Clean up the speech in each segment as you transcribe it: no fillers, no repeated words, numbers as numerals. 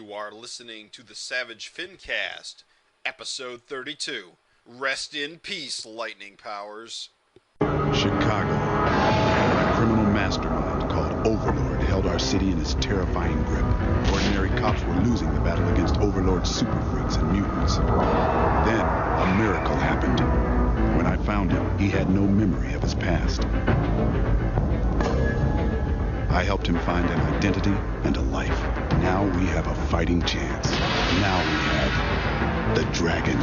You are listening to the Savage FINcast, episode 32. Rest in peace, lightning powers. Chicago. A criminal mastermind called Overlord held our city in his terrifying grip. Ordinary cops were losing the battle against Overlord's super freaks and mutants. Then, a miracle happened. When I found him, he had no memory of his past. I helped him find an identity and a life. Now we have a fighting chance. Now we have the dragon.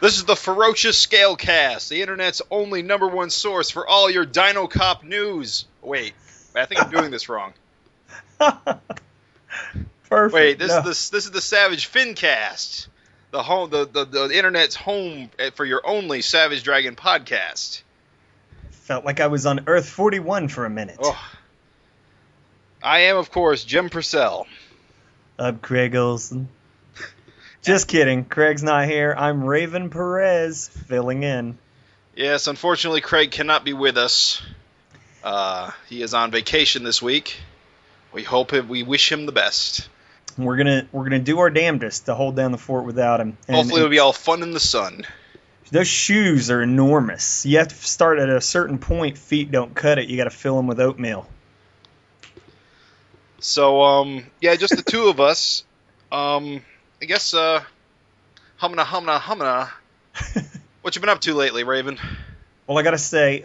This is the Ferocious Scalecast, the internet's only #1 source for all your DINO-COP news. Wait, I think I'm doing this wrong. Perfect. Wait, this is the Savage FINcast, the internet's home for your only Savage Dragon podcast. Felt like I was on Earth 41 for a minute. Oh. I am, of course, Jim Purcell. I'm Craig Olsen. Just kidding. Craig's not here. I'm Raven Perez, filling in. Yes, unfortunately, Craig cannot be with us. He is on vacation this week. We wish him the best. We're gonna do our damnedest to hold down the fort without him. And hopefully it'll be all fun in the sun. Those shoes are enormous. You have to start at a certain point. Feet don't cut it. You got to fill them with oatmeal. So, yeah, just the two of us. I guess, humna. What you been up to lately, Raven? Well, I gotta say,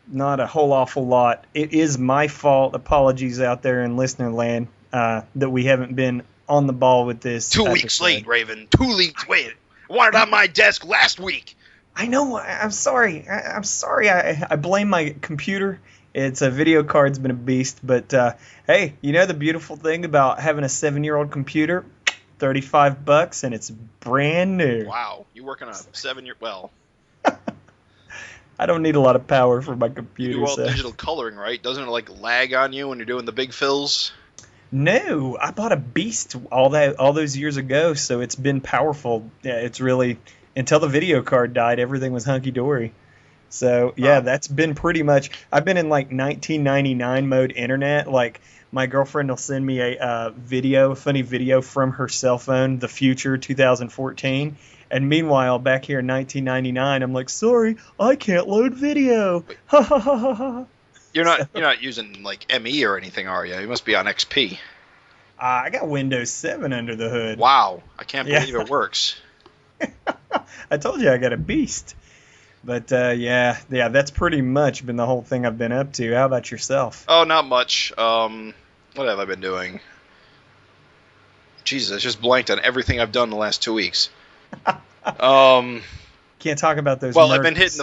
not a whole awful lot. It is my fault. Apologies out there in listener land that we haven't been on the ball with this. 2 weeks late, Raven. 2 weeks late. I wanted it on my desk last week. I know. I'm sorry. I'm sorry. I blame my computer. It's a video card's been a beast. But hey, you know the beautiful thing about having a 7-year-old computer? $35 and it's brand new. Wow, you work on a 7-year? Well, I don't need a lot of power for my computer. You do all digital coloring, right? Doesn't it like lag on you when you're doing the big fills? No, I bought a beast all those years ago, so it's been powerful. Yeah, it's really until the video card died, everything was hunky dory. So yeah, that's been pretty much. I've been in like 1999 mode internet. Like my girlfriend will send me a funny video from her cell phone, the future 2014. And meanwhile, back here in 1999, I'm like, sorry, I can't load video. Ha ha ha ha ha. You're not using like ME or anything, are you? You must be on XP. I got Windows 7 under the hood. Wow, I can't believe it works. I told you I got a beast. But yeah, that's pretty much been the whole thing I've been up to. How about yourself? Oh, not much. What have I been doing? Jesus, I just blanked on everything I've done the last 2 weeks. Can't talk about those. Well, murders.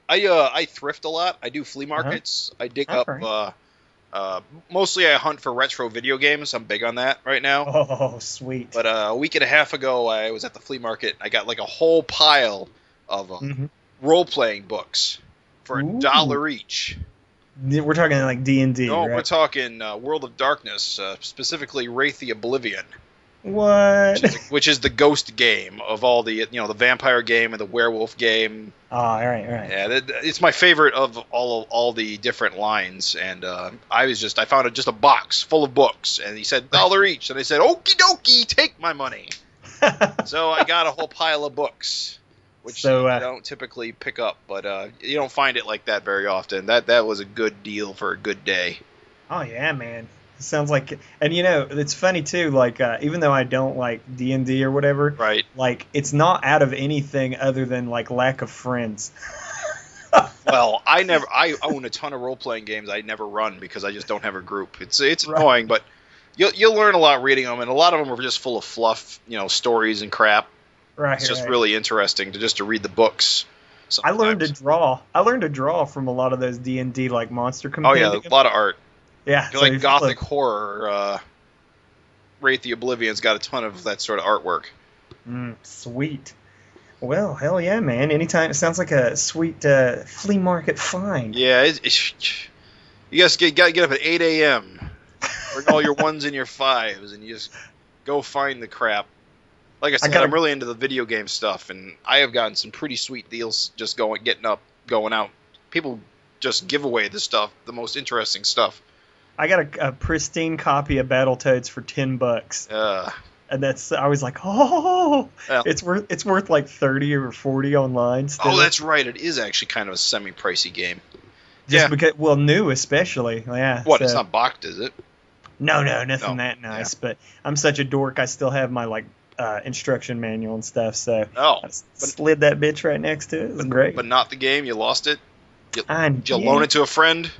I thrift a lot. I do flea markets. I dig up. Mostly I hunt for retro video games. I'm big on that right now. Oh, sweet. But a week and a half ago, I was at the flea market. I got like a whole pile of role-playing books for $1 each. We're talking like D&D, No, right? we're talking World of Darkness, specifically Wraith the Oblivion. What? Which is the ghost game of all the the vampire game and the werewolf game. Oh, all right. Yeah, it's my favorite of all the different lines. And I found just a box full of books, and he said $1 each, and I said, okie dokie, take my money. So I got a whole pile of books, which I don't typically pick up, but you don't find it like that very often. That was a good deal for a good day. Oh yeah, man. Sounds like, and it's funny too. Like even though I don't like D&D or whatever, right? Like it's not out of anything other than like lack of friends. Well, I own a ton of role playing games I never run because I just don't have a group. It's annoying, but you'll learn a lot reading them, and a lot of them are just full of fluff, stories and crap. Right. It's just really interesting to read the books. Sometimes. I learned to draw from a lot of those D&D like monster compendiums. Oh yeah, a lot of art. Yeah, if you like gothic horror, Wraith the Oblivion's got a ton of that sort of artwork. Sweet. Well, hell yeah, man. Anytime. It sounds like a sweet flea market find. Yeah, you guys got to get up at 8 a.m. Bring all your 1s and your 5s, and you just go find the crap. Like I said, I'm really into the video game stuff, and I have gotten some pretty sweet deals just going out. People just give away the stuff, the most interesting stuff. I got a pristine copy of Battletoads for $10. And I was like, oh, well, it's worth like 30 or 40 online still. Oh, that's right. It is actually kind of a semi-pricey game. Because, well, new especially. Yeah. What? So. It's not boxed, is it? No, nothing that nice. Yeah. But I'm such a dork. I still have my instruction manual and stuff. So I slid that bitch right next to it. It was great. But not the game. You lost it. Did you loan it to a friend?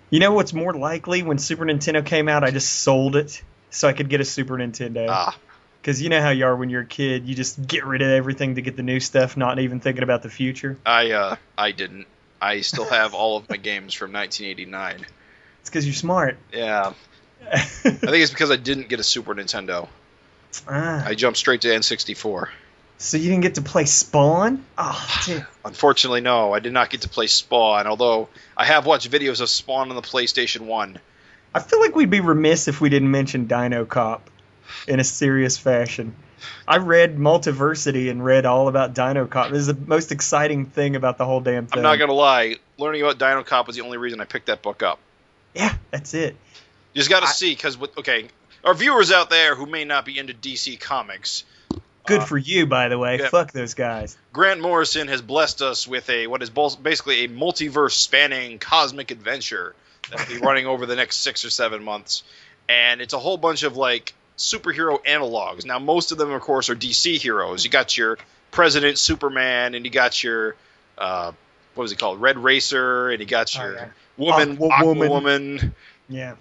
You know what's more likely? When Super Nintendo came out, I just sold it so I could get a Super Nintendo. Because you know how you are when you're a kid. You just get rid of everything to get the new stuff, not even thinking about the future. I didn't. I still have all of my games from 1989. It's because you're smart. Yeah. I think it's because I didn't get a Super Nintendo. I jumped straight to N64. So you didn't get to play Spawn? Oh, dude. Unfortunately, no. I did not get to play Spawn, although I have watched videos of Spawn on the PlayStation 1. I feel like we'd be remiss if we didn't mention DINO-COP in a serious fashion. I read Multiversity and read all about DINO-COP. This is the most exciting thing about the whole damn thing. I'm not going to lie. Learning about DINO-COP was the only reason I picked that book up. Yeah, that's it. You just got to see, because, our viewers out there who may not be into DC Comics... Good for you, by the way. Yeah. Fuck those guys. Grant Morrison has blessed us with what is basically a multiverse-spanning cosmic adventure that will be running over the next 6 or 7 months. And it's a whole bunch of, superhero analogs. Now, most of them, of course, are DC heroes. You got your President Superman, and you got your, what was he called, Red Racer, and you got your Aquawoman. Yeah.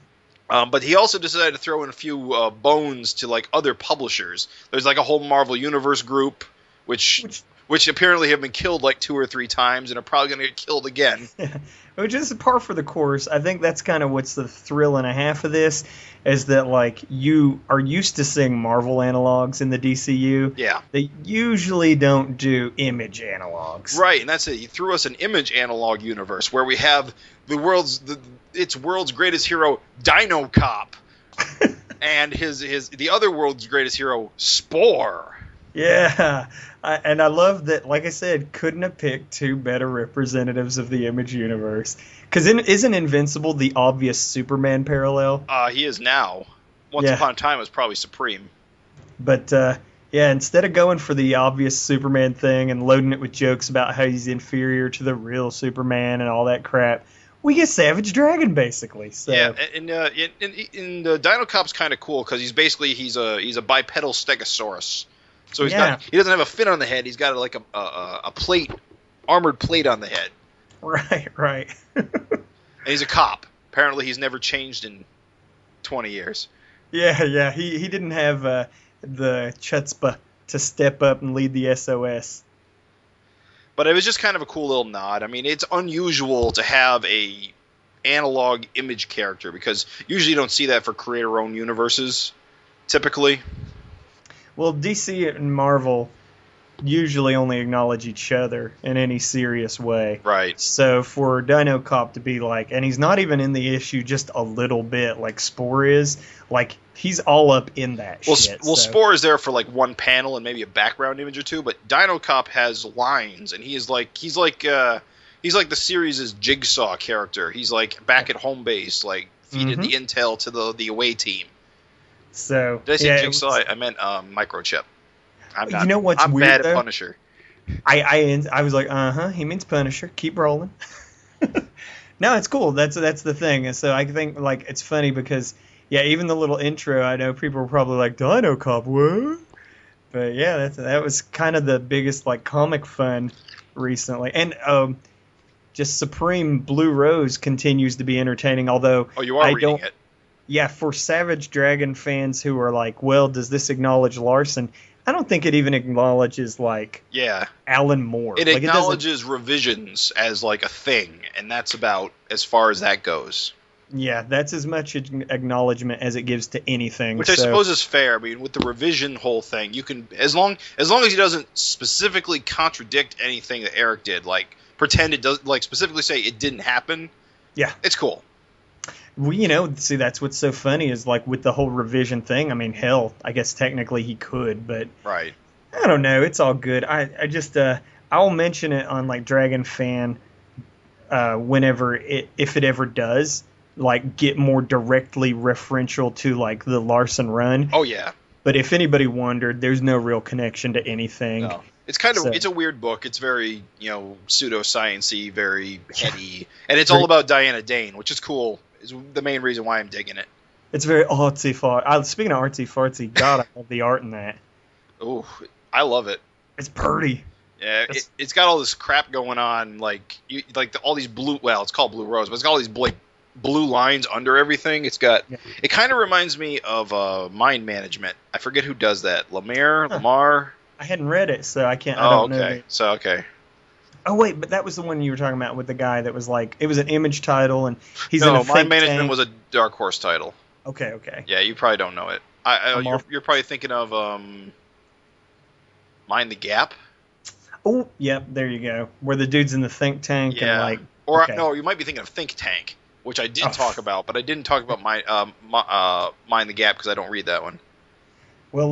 But he also decided to throw in a few bones to other publishers. There's a whole Marvel Universe group, which apparently have been killed 2 or 3 times and are probably going to get killed again. Which is par for the course. I think that's kind of what's the thrill and a half of this, is that you are used to seeing Marvel analogs in the DCU. Yeah. They usually don't do image analogs. Right, and that's it. He threw us an image analog universe where we have its world's greatest hero, DINO-COP, and the other world's greatest hero, Spore. Yeah, and I love that, like I said, couldn't have picked 2 better representatives of the image universe. Because isn't Invincible the obvious Superman parallel? He is now. Once upon a time, it was probably Supreme. But, instead of going for the obvious Superman thing and loading it with jokes about how he's inferior to the real Superman and all that crap, we get Savage Dragon, basically. So. Yeah, and DINO-COP's kind of cool because he's a bipedal stegosaurus. So he doesn't have a fin on the head. He's got a plate, armored plate on the head. Right. And he's a cop. Apparently, he's never changed in 20 years. Yeah. He didn't have the chutzpah to step up and lead the SOS. But it was just kind of a cool little nod. I mean, it's unusual to have a analog image character because usually you don't see that for creator-owned universes, typically. Well, DC and Marvel usually only acknowledge each other in any serious way. Right. So for DINO-COP to be and he's not even in the issue just a little bit like Spore is, he's all up in that shit. Well, Spore is there for one panel and maybe a background image or 2, but DINO-COP has lines, and he's like the series' Jigsaw character. He's back at home base, feeding the intel to the away team. So did I say Jigsaw? I meant Microchip. You know what's weird, bad though? at Punisher. I was like, he means Punisher. Keep rolling. No, it's cool. That's the thing. And so I think it's funny because even the little intro, I know people were probably like, DINO-COP, what? But yeah, that was kind of the biggest comic fun recently. And just Supreme Blue Rose continues to be entertaining. Although you are reading it. Yeah, for Savage Dragon fans who are well, does this acknowledge Larsen? I don't think it even acknowledges Alan Moore. It acknowledges revisions as a thing, and that's about as far as that goes. Yeah, that's as much acknowledgement as it gives to anything. Which I suppose is fair. I mean, with the revision whole thing, you can as long as he doesn't specifically contradict anything that Erik did, pretend it does, specifically say it didn't happen. Yeah, it's cool. Well, you know, see, that's what's so funny is like with the whole revision thing. I mean, hell, I guess technically he could, but Right. I don't know. It's all good. I just I'll mention it on like Dragon Fan whenever if it ever does like get more directly referential to like the Larsen run. Oh yeah. But if anybody wondered, there's no real connection to anything. No. It's it's a weird book. It's very, pseudoscience-y, very heady, and it's all about Diana Dane, which is cool. Is the main reason why I'm digging it. It's very artsy fart. Speaking of artsy fartsy, God, I love the art in that. Oh, I love it. It's pretty. Yeah, it's got all this crap going on, all these blue. Well, it's called Blue Rose, but it's got all these blue lines under everything. It's got. Yeah. It kind of reminds me of Mind Management. I forget who does that. Lamar. I hadn't read it, so I can't. I don't know. Okay. So okay. Oh wait, but that was the one you were talking about with the guy that was like it was an Image title, and he's in a Mind Management was a Dark Horse title. Okay. Yeah, you probably don't know it. You're probably thinking of Mind the Gap. Oh, yep, there you go. Where the dude's in the think tank and like. Or no, you might be thinking of Think Tank, which I did talk about, but I didn't talk about Mind the Gap because I don't read that one. Well,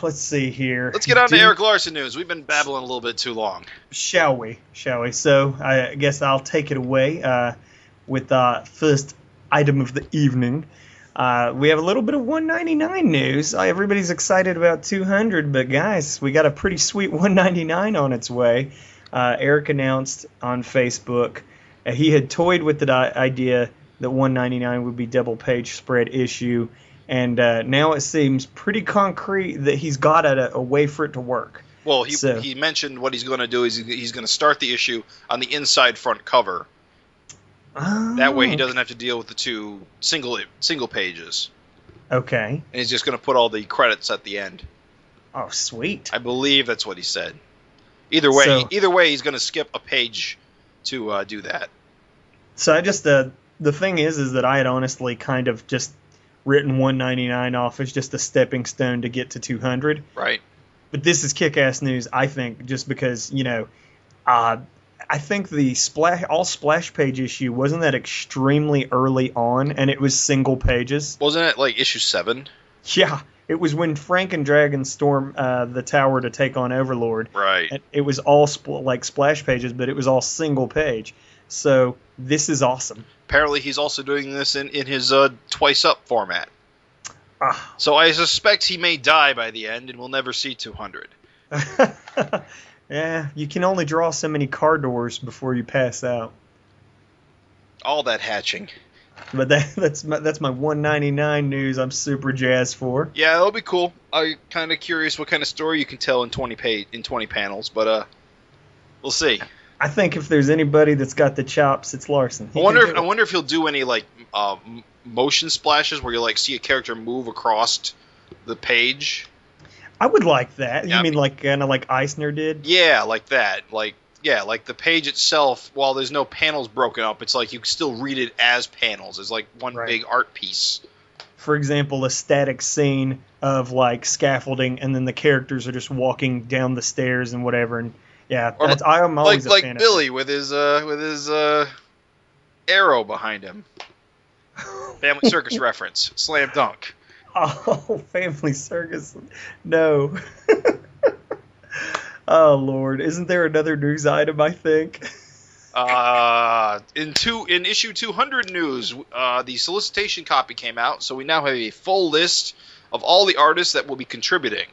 let's see here. Let's get on to Erik Larsen news. We've been babbling a little bit too long. Shall we? So I guess I'll take it away with the first item of the evening. We have a little bit of 199 news. Everybody's excited about 200, but guys, we got a pretty sweet 199 on its way. Erik announced on Facebook he had toyed with the idea that 199 would be double page spread issue. And now it seems pretty concrete that he's got a way for it to work. Well, he mentioned what he's going to do is he's going to start the issue on the inside front cover. Oh. That way he doesn't have to deal with the two single pages. Okay. And he's just going to put all the credits at the end. Oh, sweet. I believe that's what he said. Either way, he's going to skip a page to do that. So I just the thing is that I had honestly kind of just written 199 off as just a stepping stone to get to 200. Right. But this is kick-ass news, I think, just because, I think the splash page issue, wasn't that extremely early on, and it was single pages? Wasn't it like issue 7? Yeah. It was when Frank and Dragon storm the tower to take on Overlord. Right. And it was all splash pages, but it was all single page. So this is awesome. Apparently he's also doing this in his twice up format. So I suspect he may die by the end and we'll never see 200. Yeah, you can only draw so many car doors before you pass out. All that hatching. But that's my 199 news I'm super jazzed for. Yeah, that'll be cool. I'm kind of curious what kind of story you can tell in 20 panels, but we'll see. I think if there's anybody that's got the chops, it's Larsen. I wonder if he'll do any like motion splashes where you like see a character move across the page. I would like that. Yeah, you mean like kind of like Eisner did? Yeah, like that. Like the page itself, while there's no panels broken up, it's like you can still read it as panels. It's like one big art piece. For example, a static scene of like scaffolding, and then the characters are just walking down the stairs and whatever. And yeah, I'm always a fan like of Billy it. with his arrow behind him. Family Circus reference. Slam dunk. Oh, Family Circus. No. Oh, Lord. Isn't there another news item, I think? In issue 200 news, the solicitation copy came out, so we now have a full list of all the artists that will be contributing.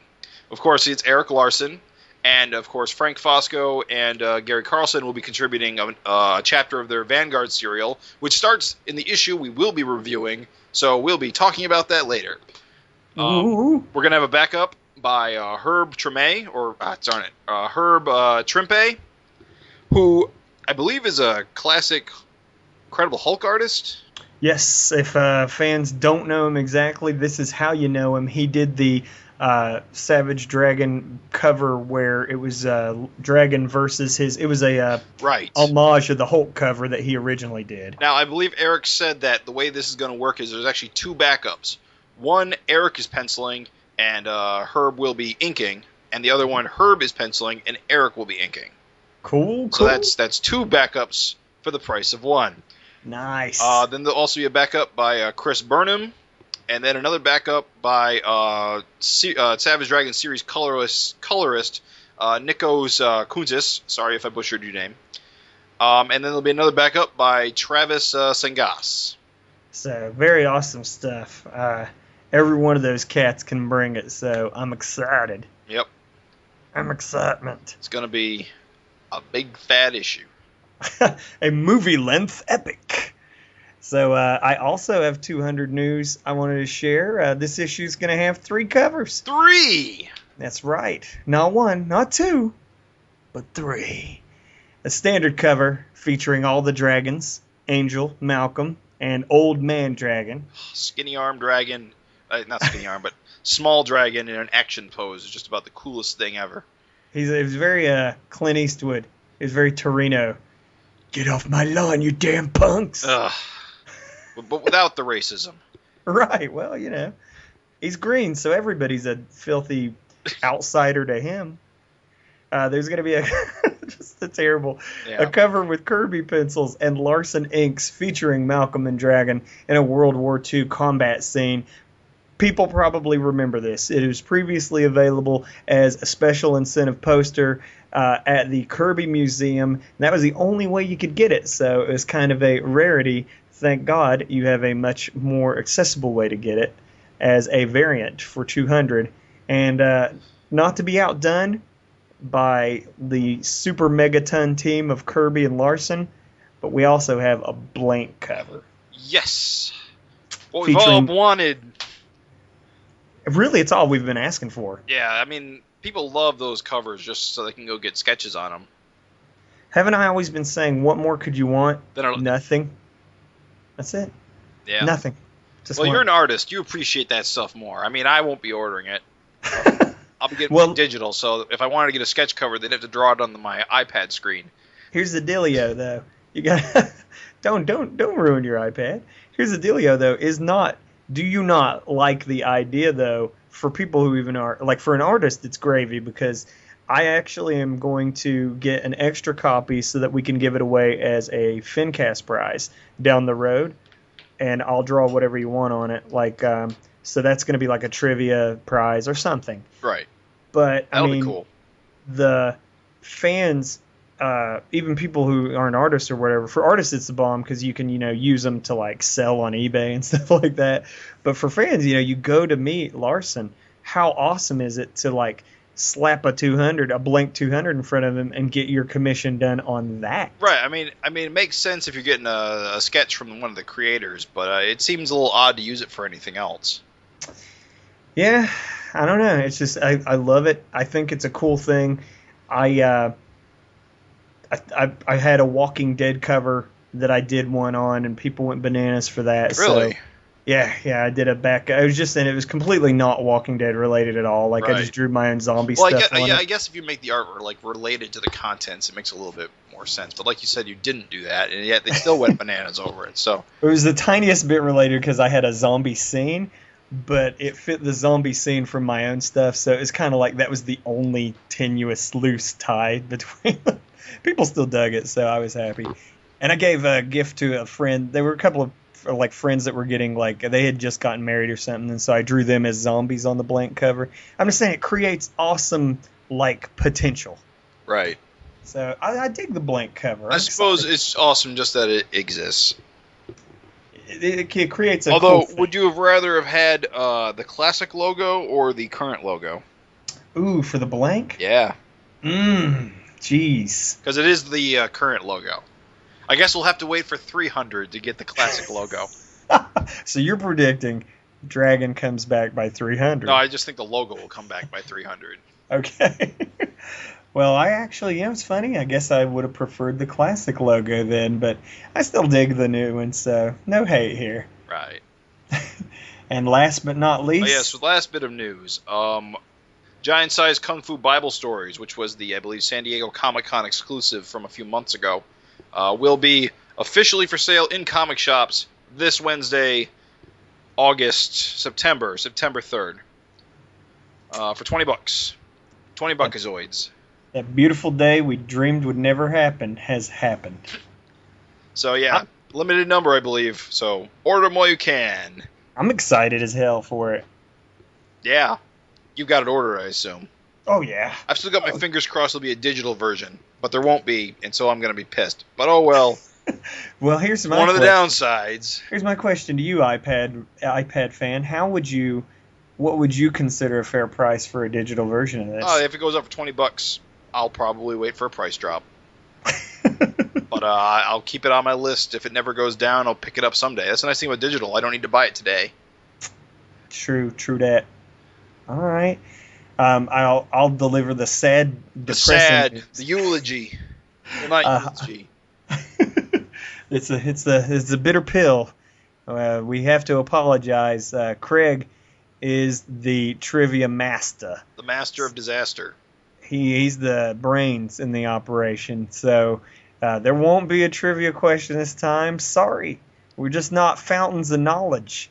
Of course, it's Erik Larsen, and of course Frank Fosco and Gary Carlson will be contributing a chapter of their Vanguard serial, which starts in the issue we will be reviewing, so we'll be talking about that later. We're going to have a backup by Herb Trimpe, who I believe is a classic Incredible Hulk artist. Yes, if fans don't know him exactly, this is how you know him. He did the Savage Dragon cover where it was Dragon versus his... It was a homage of the Hulk cover that he originally did. Now, I believe Erik said that the way this is going to work is there's actually two backups. One, Erik is penciling, and Herb will be inking, and the other one, Herb is penciling, and Erik will be inking. Cool. So that's two backups for the price of one. Nice. Then there'll also be a backup by Chris Burnham, and then another backup by Savage Dragon series colorist Nikos Kountzis. Sorry if I butchered your name. And then there'll be another backup by Travis Sengas. So, very awesome stuff. Every one of those cats can bring it, so I'm excited. Yep. I'm excitement. It's going to be a big, fat issue. A movie-length epic. So, I also have 200 news I wanted to share. This issue is going to have 3 covers. 3! That's right. Not 1, not 2, but 3. A standard cover featuring all the dragons, Angel, Malcolm, and Old Man Dragon. Skinny arm dragon. Not skinny arm, but small dragon in an action pose is just about the coolest thing ever. He's very Clint Eastwood. He's very Torino. Get off my lawn, you damn punks. Ugh. But without the racism. Right, well, he's green, so everybody's a filthy outsider to him. There's going to be just a terrible a cover with Kirby pencils and Larsen inks featuring Malcolm and Dragon in a World War II combat scene. People probably remember this. It was previously available as a special incentive poster at the Kirby Museum. And that was the only way you could get it, so it was kind of a rarity. Thank God you have a much more accessible way to get it as a variant for 200. And not to be outdone by the super megaton team of Kirby and Larsen, but we also have a blank cover. Yes! What we've all wanted. Really, it's all we've been asking for. Yeah, I mean, people love those covers just so they can go get sketches on them. Haven't I always been saying, what more could you want? Nothing. That's it. Yeah. Nothing. Just you're an artist. You appreciate that stuff more. I mean, I won't be ordering it. I'll be getting digital, so if I wanted to get a sketch cover, they'd have to draw it on my iPad screen. Here's the dealio, though. You got don't ruin your iPad. Here's the dealio, though. Do you not like the idea, though, for people who even are like for an artist, it's gravy because I actually am going to get an extra copy so that we can give it away as a FINcast prize down the road, and I'll draw whatever you want on it, like. So that's going to be like a trivia prize or something. Right. But, That'll be cool. The fans, even people who aren't artists or whatever, for artists it's the bomb because you can, use them to like sell on eBay and stuff like that. But for fans, you go to meet Larsen. How awesome is it to like slap a blank 200 in front of him and get your commission done on that? Right. I mean, it makes sense if you're getting a sketch from one of the creators, but it seems a little odd to use it for anything else. Yeah, I don't know. It's just I love it. I think it's a cool thing. I had a Walking Dead cover that I did one on, and people went bananas for that. Really? So, yeah, I did a back. I was just saying it was completely not Walking Dead related at all. Like I just drew my own zombie stuff. I guess if you make the artwork like related to the contents, it makes a little bit more sense. But like you said, you didn't do that, and yet they still went bananas over it. So it was the tiniest bit related because I had a zombie scene. But it fit the zombie scene from my own stuff, so it's kind of like that was the only tenuous, loose tie between them. People still dug it, so I was happy. And I gave a gift to a friend. There were a couple of like friends that were getting like they had just gotten married or something, and so I drew them as zombies on the blank cover. I'm just saying it creates awesome like potential. Right. So I dig the blank cover. I suppose it's awesome just that it exists. It creates a Although, cool thing. Would you have rather have had the classic logo or the current logo? Ooh, for the blank? Yeah. Jeez. Because it is the current logo. I guess we'll have to wait for 300 to get the classic logo. So you're predicting Dragon comes back by 300? No, I just think the logo will come back by 300. Okay. Well, I actually, it's funny. I guess I would have preferred the classic logo then, but I still dig the new one, so no hate here. Right. And last but not least... Oh, yes, last bit of news. Giant-sized Kung Fu Bible Stories, which was the, I believe, San Diego Comic-Con exclusive from a few months ago, will be officially for sale in comic shops this Wednesday, September 3rd, for $20. 20 buckazoids. That beautiful day we dreamed would never happen has happened. So, yeah. limited number, I believe. So order them while you can. I'm excited as hell for it. Yeah. You've got it ordered, I assume. Oh, yeah. I've still got my fingers crossed there'll be a digital version, but there won't be, and so I'm going to be pissed. But oh well. Well, here's my one of the downsides. Here's my question to you, iPad fan. What would you consider a fair price for a digital version of this? If it goes up for $20, I'll probably wait for a price drop. But I'll keep it on my list. If it never goes down, I'll pick it up someday. That's the nice thing with digital. I don't need to buy it today. True that. All right. I'll deliver the sad, depressing. The eulogy. Well, not eulogy. It's a bitter pill. We have to apologize. Craig is the trivia master. The master of disaster. He's the brains in the operation. So there won't be a trivia question this time. Sorry, we're just not fountains of knowledge.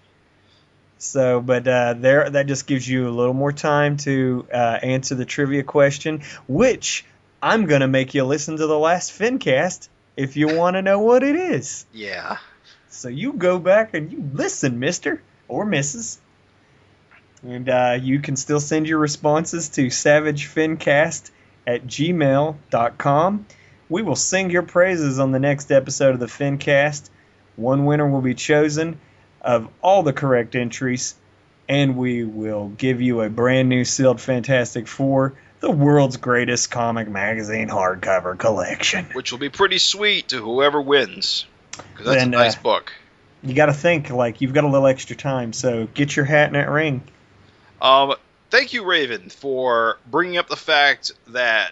So, but that just gives you a little more time to answer the trivia question, which I'm gonna make you listen to the last FINcast if you want to know what it is. Yeah. So you go back and you listen, Mister or Mrs. And you can still send your responses to SavageFINcast@gmail.com. We will sing your praises on the next episode of the FINcast. One winner will be chosen of all the correct entries, and we will give you a brand new sealed Fantastic Four, the world's greatest comic magazine hardcover collection. Which will be pretty sweet to whoever wins, because that's a nice book. You got to think like you've got a little extra time, so get your hat in that ring. Thank you, Raven, for bringing up the fact that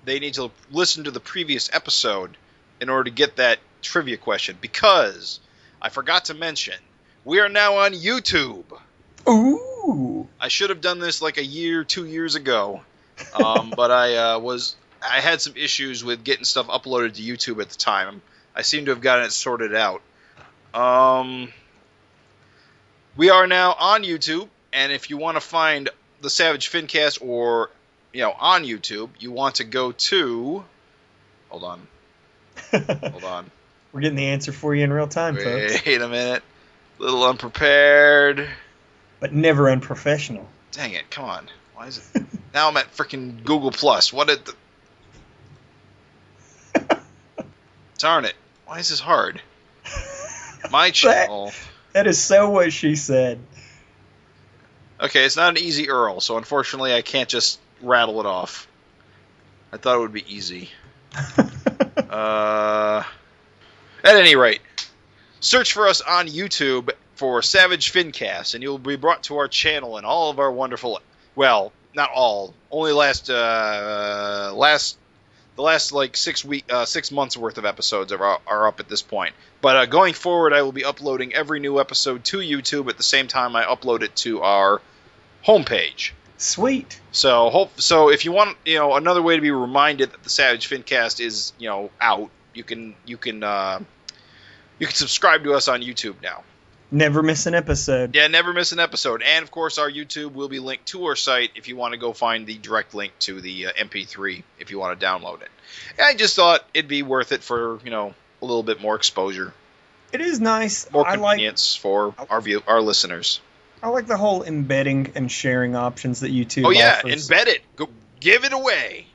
they need to listen to the previous episode in order to get that trivia question, because I forgot to mention, we are now on YouTube. Ooh! I should have done this like 2 years ago, but I had some issues with getting stuff uploaded to YouTube at the time. I seem to have gotten it sorted out. We are now on YouTube, and if you want to find the Savage FINcast or on YouTube, you want to go to. Hold on. We're getting the answer for you in real time, folks. Wait a minute. A little unprepared. But never unprofessional. Dang it, come on. Why is it? Now I'm at freaking Google Plus. What did the... Darn it. Why is this hard? My channel. That is so what she said. Okay, it's not an easy URL, so unfortunately I can't just rattle it off. I thought it would be easy. At any rate, search for us on YouTube for Savage FINcast, and you'll be brought to our channel and all of our wonderful, well, not all, only the last like 6 months worth of episodes are up at this point. But going forward, I will be uploading every new episode to YouTube at the same time I upload it to our homepage. Sweet. So if you want, another way to be reminded that the Savage FINcast is, out, you can subscribe to us on YouTube now. Never miss an episode. Yeah, never miss an episode. And of course, our YouTube will be linked to our site if you want to go find the direct link to the MP3 if you want to download it. And I just thought it'd be worth it for a little bit more exposure. It is nice. More convenience for our listeners. I like the whole embedding and sharing options that YouTube offers. Embed it. Go give it away.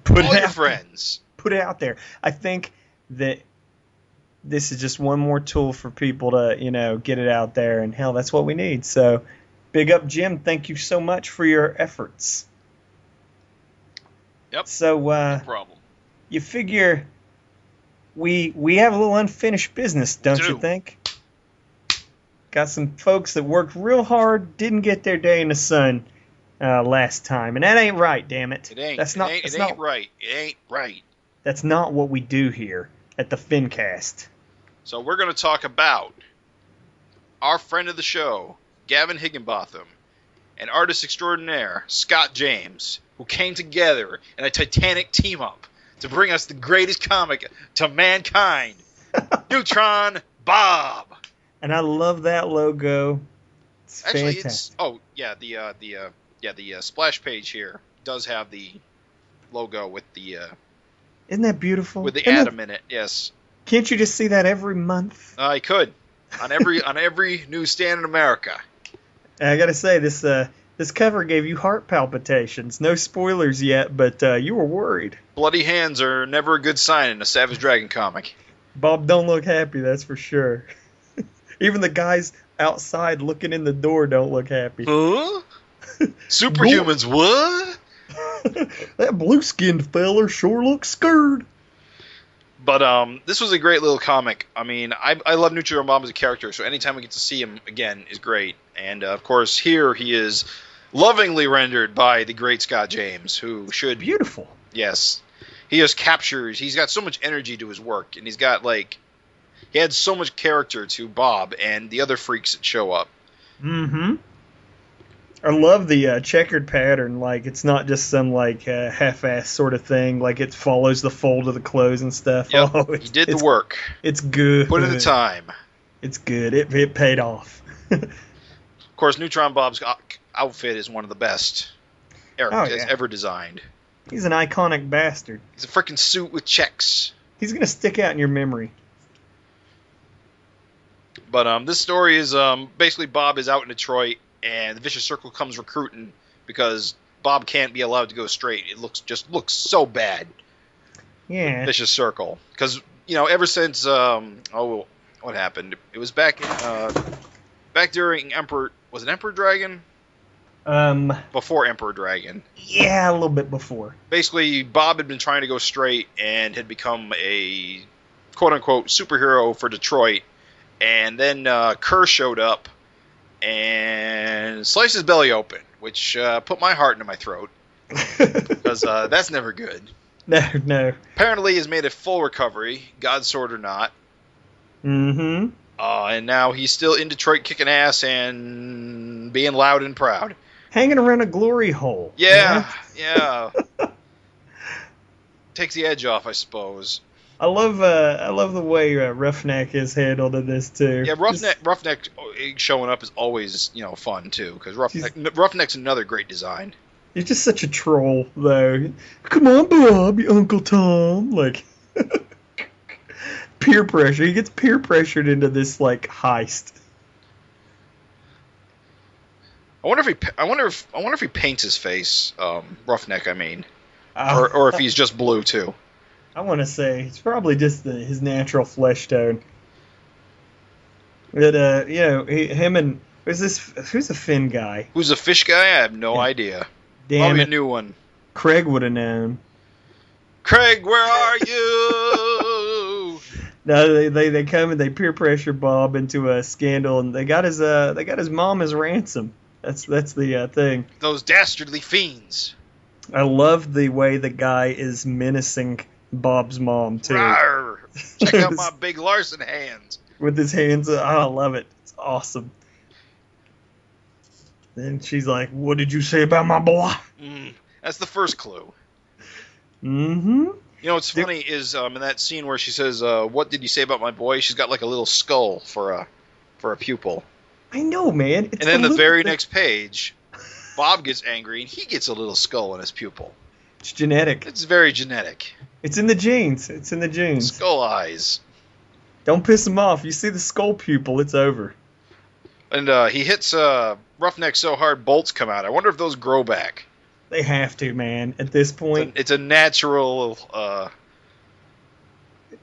Put all your friends. Put it out there. I think that this is just one more tool for people to, get it out there, and hell, that's what we need. So, big up, Jim. Thank you so much for your efforts. Yep. So, no problem. You figure we have a little unfinished business, don't you think? Got some folks that worked real hard, didn't get their day in the sun last time, and that ain't right. Damn it! It ain't. That's not. It ain't right. It ain't right. That's not what we do here at the FINcast. So we're going to talk about our friend of the show, Gavin Higginbotham, and artist extraordinaire, Scott James, who came together in a titanic team-up to bring us the greatest comic to mankind, Neutron Bob. And I love that logo. It's actually fantastic. The splash page here does have the logo with the Isn't that beautiful? with the atom in it. Yes. Can't you just see that every month? I could. On every newsstand in America. I gotta say, this cover gave you heart palpitations. No spoilers yet, but you were worried. Bloody hands are never a good sign in a Savage Dragon comic. Bob don't look happy, that's for sure. Even the guys outside looking in the door don't look happy. Huh? Superhumans, what? That blue-skinned feller sure looks scared. But this was a great little comic. I mean, I love Neutron Bob as a character, so anytime we get to see him again is great. And, of course, here he is lovingly rendered by the great Scott James, who should... Beautiful. Yes. He just captures... He's got so much energy to his work, and he's got, like... He adds so much character to Bob and the other freaks that show up. Mm-hmm. I love the checkered pattern. Like, it's not just some, like, half-ass sort of thing. Like, it follows the fold of the clothes and stuff. Yep. Oh, he did the work. It's good. Put in the time. It's good. It paid off. Of course, Neutron Bob's outfit is one of the best Erik has ever designed. He's an iconic bastard. He's a freaking suit with checks. He's going to stick out in your memory. But this story is basically Bob is out in Detroit, and the Vicious Circle comes recruiting because Bob can't be allowed to go straight. It looks so bad. Yeah. Vicious Circle, because ever since what happened? It was back during Emperor. Was it Emperor Dragon? Before Emperor Dragon. Yeah, a little bit before. Basically, Bob had been trying to go straight and had become a quote-unquote superhero for Detroit. And then Kerr showed up and sliced his belly open, which put my heart into my throat. Because that's never good. No. Apparently he's made a full recovery, God's sword or not. Mm-hmm. And now he's still in Detroit kicking ass and being loud and proud. Hanging around a glory hole. Yeah. Takes the edge off, I suppose. I love the way Roughneck is handled in this too. Yeah, Roughneck showing up is always fun too, because Roughneck's another great design. He's just such a troll though. Come on, Bob, you Uncle Tom, like peer pressure. He gets peer pressured into this like heist. I wonder if he paints his face, Roughneck. I mean, or if he's just blue too. I want to say it's probably just his natural flesh tone. But who's the Finn guy? Who's the fish guy? I have no idea. Damn Probably it. a new one. Craig would have known. Craig, where are you? No, they come and they peer pressure Bob into a scandal, and they got his mom as ransom. That's the thing. Those dastardly fiends. I love the way the guy is menacing Bob's mom too. Rawr. Check out my big Larsen hands. With his hands, I love it. It's awesome. Then she's like, "What did you say about my boy?" That's the first clue. Mm-hmm. What's funny is in that scene where she says, "What did you say about my boy?" She's got like a little skull for a pupil. I know, man. And then the very next page, Bob gets angry and he gets a little skull in his pupil. It's genetic. It's very genetic. It's in the genes. Skull eyes. Don't piss him off. You see the skull pupil, it's over. And he hits Roughneck so hard, bolts come out. I wonder if those grow back. They have to, man. At this point, it's a natural.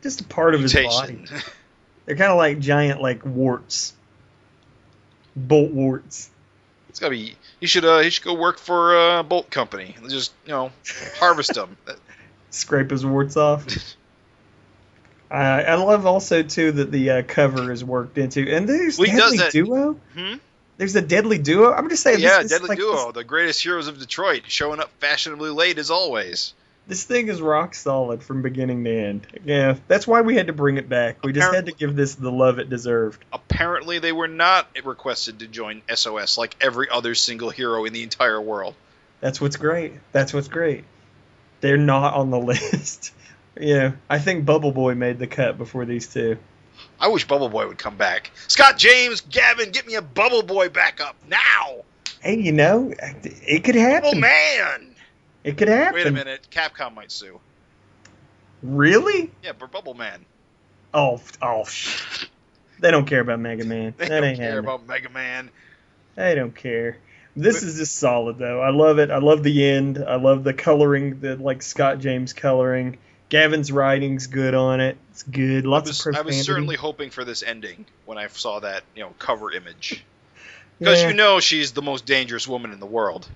Just a part of mutation. His body. They're kind of like giant, like warts, bolt warts. It's gotta be. He should go work for a bolt company. Just harvest them. Scrape his warts off. I love also too that the cover is worked into, and there's Deadly Duo. There's a Deadly Duo. I'm just saying. Yeah, Deadly Duo, the greatest heroes of Detroit, showing up fashionably late as always. This thing is rock solid from beginning to end. Yeah, that's why we had to bring it back. We just had to give this the love it deserved. Apparently, they were not requested to join SOS like every other single hero in the entire world. That's what's great. They're not on the list. Yeah, I think Bubble Boy made the cut before these two. I wish Bubble Boy would come back. Scott James, Gavin, get me a Bubble Boy backup now. Hey, it could happen. Oh, man. It could happen. Wait a minute. Capcom might sue. Really? Yeah, for Bubble Man. They don't care about Mega Man. They don't care about Mega Man. They don't care. This is just solid, though. I love it. I love the end. I love the coloring, the Scott James coloring. Gavin's writing's good on it. It's good. Lots of profanity. I was certainly hoping for this ending when I saw that, cover image. Because she's the most dangerous woman in the world.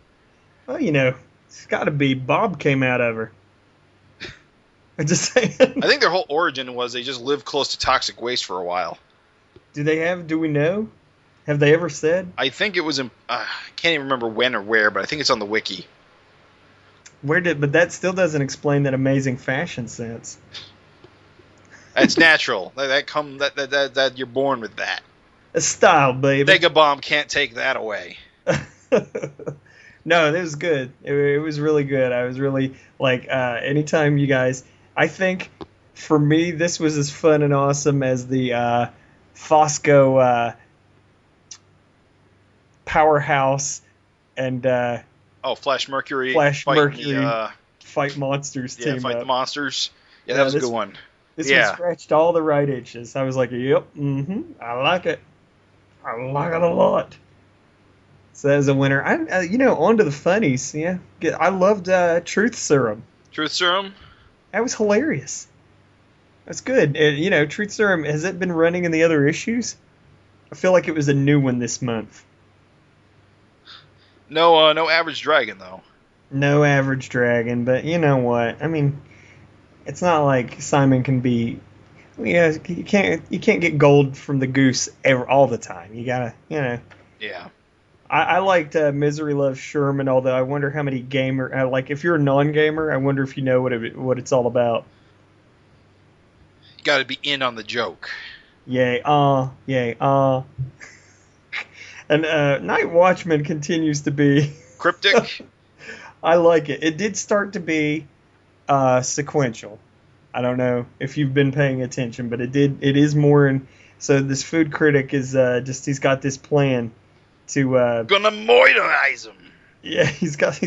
Well, it's got to be. Bob came out of her. I'm just saying. I think their whole origin was they just lived close to toxic waste for a while. Do we know? Have they ever said? I think it was in, I can't even remember when or where, but I think it's on the wiki. But that still doesn't explain that amazing fashion sense. That's natural. That you're born with that. A style, baby. Mega Bomb can't take that away. No, it was good. It was really good. I was really, anytime you guys... I think, for me, this was as fun and awesome as the Fosco Powerhouse and... Flash Mercury. Fight monsters team fight up. the monsters. Yeah, that was a good one. This one scratched all the right itches. I was like, yep, I like it. I like it a lot. So that was a winner. On to the funnies. Yeah, I loved Truth Serum. Truth Serum? That was hilarious. That's good. Truth Serum, has it been running in the other issues? I feel like it was a new one this month. No Average Dragon, though. No Average Dragon, but you know what? I mean, it's not like Simon can be... you can't get gold from the goose all the time. You gotta, Yeah. I liked Misery Loves Sherman, although I wonder how many if you're a non-gamer, I wonder if you know what it's all about. You gotta be in on the joke. Yay, And Night Watchman continues to be... Cryptic? I like it. It did start to be sequential. I don't know if you've been paying attention, but it is more in... So this food critic is he's got this plan to... Gonna moiderize him! Yeah, he's got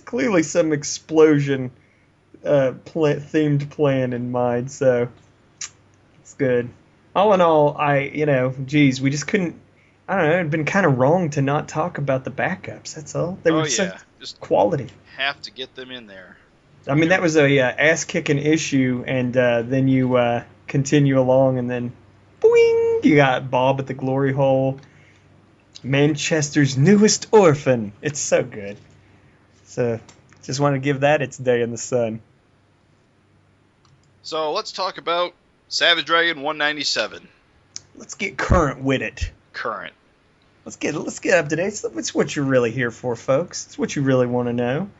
clearly some explosion themed plan in mind, so it's good. All in all, we just couldn't... I don't know, it'd been kind of wrong to not talk about the backups, that's all. They were just quality. Have to get them in there. I mean, that was a ass-kicking issue, and then you continue along, and then, boing, you got Bob at the glory hole. Manchester's newest orphan. It's so good. So, just want to give that its day in the sun. So, let's talk about Savage Dragon 197. Let's get current with it. Current. Let's get up to date. It's what you're really here for, folks. It's what you really want to know.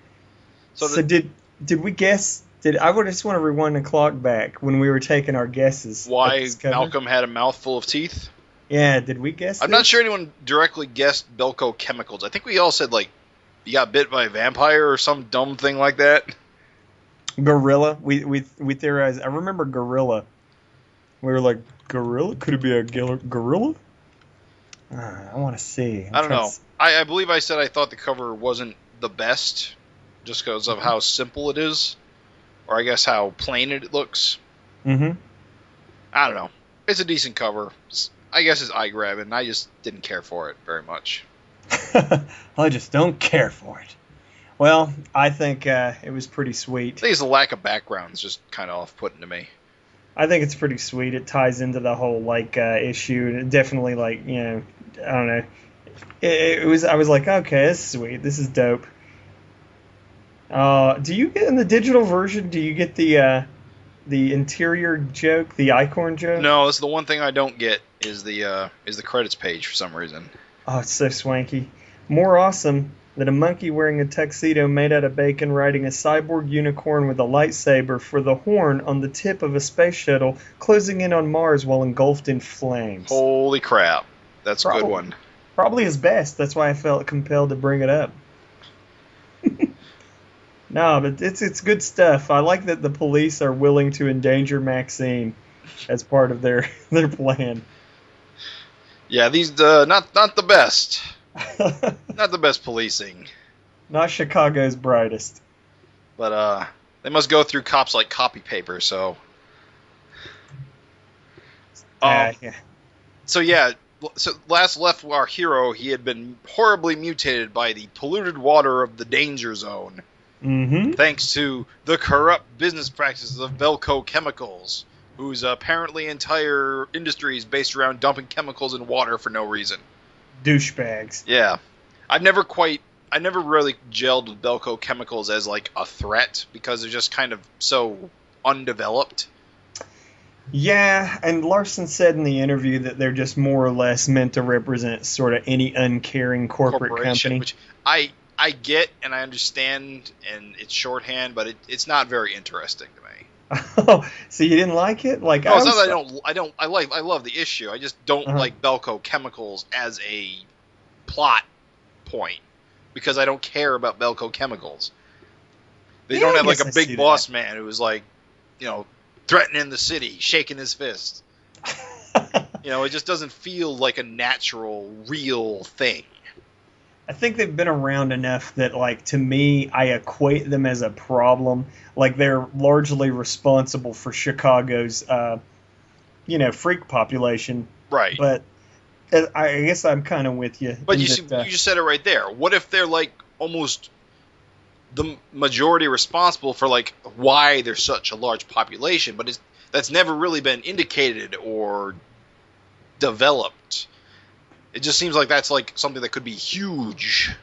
So did we guess? I just want to rewind the clock back when we were taking our guesses. Why Malcolm had a mouthful of teeth? Yeah, did we guess? I'm not sure anyone directly guessed Bellco Chemicals. I think we all said you got bit by a vampire or some dumb thing like that. Gorilla. We theorized. I remember gorilla. We were like, gorilla? Could it be a gorilla? I want to see. I don't know. I believe I said I thought the cover wasn't the best just because of how simple it is. Or I guess how plain it looks. Mm-hmm. I don't know. It's a decent cover. I guess it's eye-grabbing. I just didn't care for it very much. I just don't care for it. Well, I think it was pretty sweet. I think it's the lack of background is just kind of off-putting to me. I think it's pretty sweet. It ties into the whole issue, and definitely I don't know. It was. I was like, okay, this is sweet. This is dope. Do you get in the digital version? Do you get the interior joke, the Icorn joke? No, it's the one thing I don't get is the credits page for some reason. Oh, it's so swanky. More awesome than a monkey wearing a tuxedo made out of bacon riding a cyborg unicorn with a lightsaber for the horn on the tip of a space shuttle closing in on Mars while engulfed in flames. Holy crap. That's a good one. Probably his best. That's why I felt compelled to bring it up. No, but it's good stuff. I like that the police are willing to endanger Maxine as part of their plan. Yeah, these not the best. Not the best policing. Not Chicago's brightest. But they must go through cops like copy paper, so Yeah. So last left our hero, he had been horribly mutated by the polluted water of the danger zone, thanks to the corrupt business practices of Bellco Chemicals, whose apparently entire industry is based around dumping chemicals in water for no reason. Douchebags. Yeah. I never really gelled with Bellco Chemicals as like a threat because they're just kind of so undeveloped. Yeah, and Larsen said in the interview that they're just more or less meant to represent sort of any uncaring corporate company. Which I get and I understand, and it's shorthand, but it's not very interesting to me. Oh, so you didn't like it? Like, no, it's not that I love the issue. I just don't like Bellco Chemicals as a plot point because I don't care about Bellco Chemicals. They don't have like a big boss man who is like, threatening the city, shaking his fist. It just doesn't feel like a natural, real thing. I think they've been around enough that, like, to me, I equate them as a problem. Like, they're largely responsible for Chicago's, freak population. Right. But I guess I'm kind of with you. But you just said it right there. What if they're, like, almost the majority responsible for, like, why there's such a large population, but that's never really been indicated or developed? It just seems like that's, like, something that could be huge.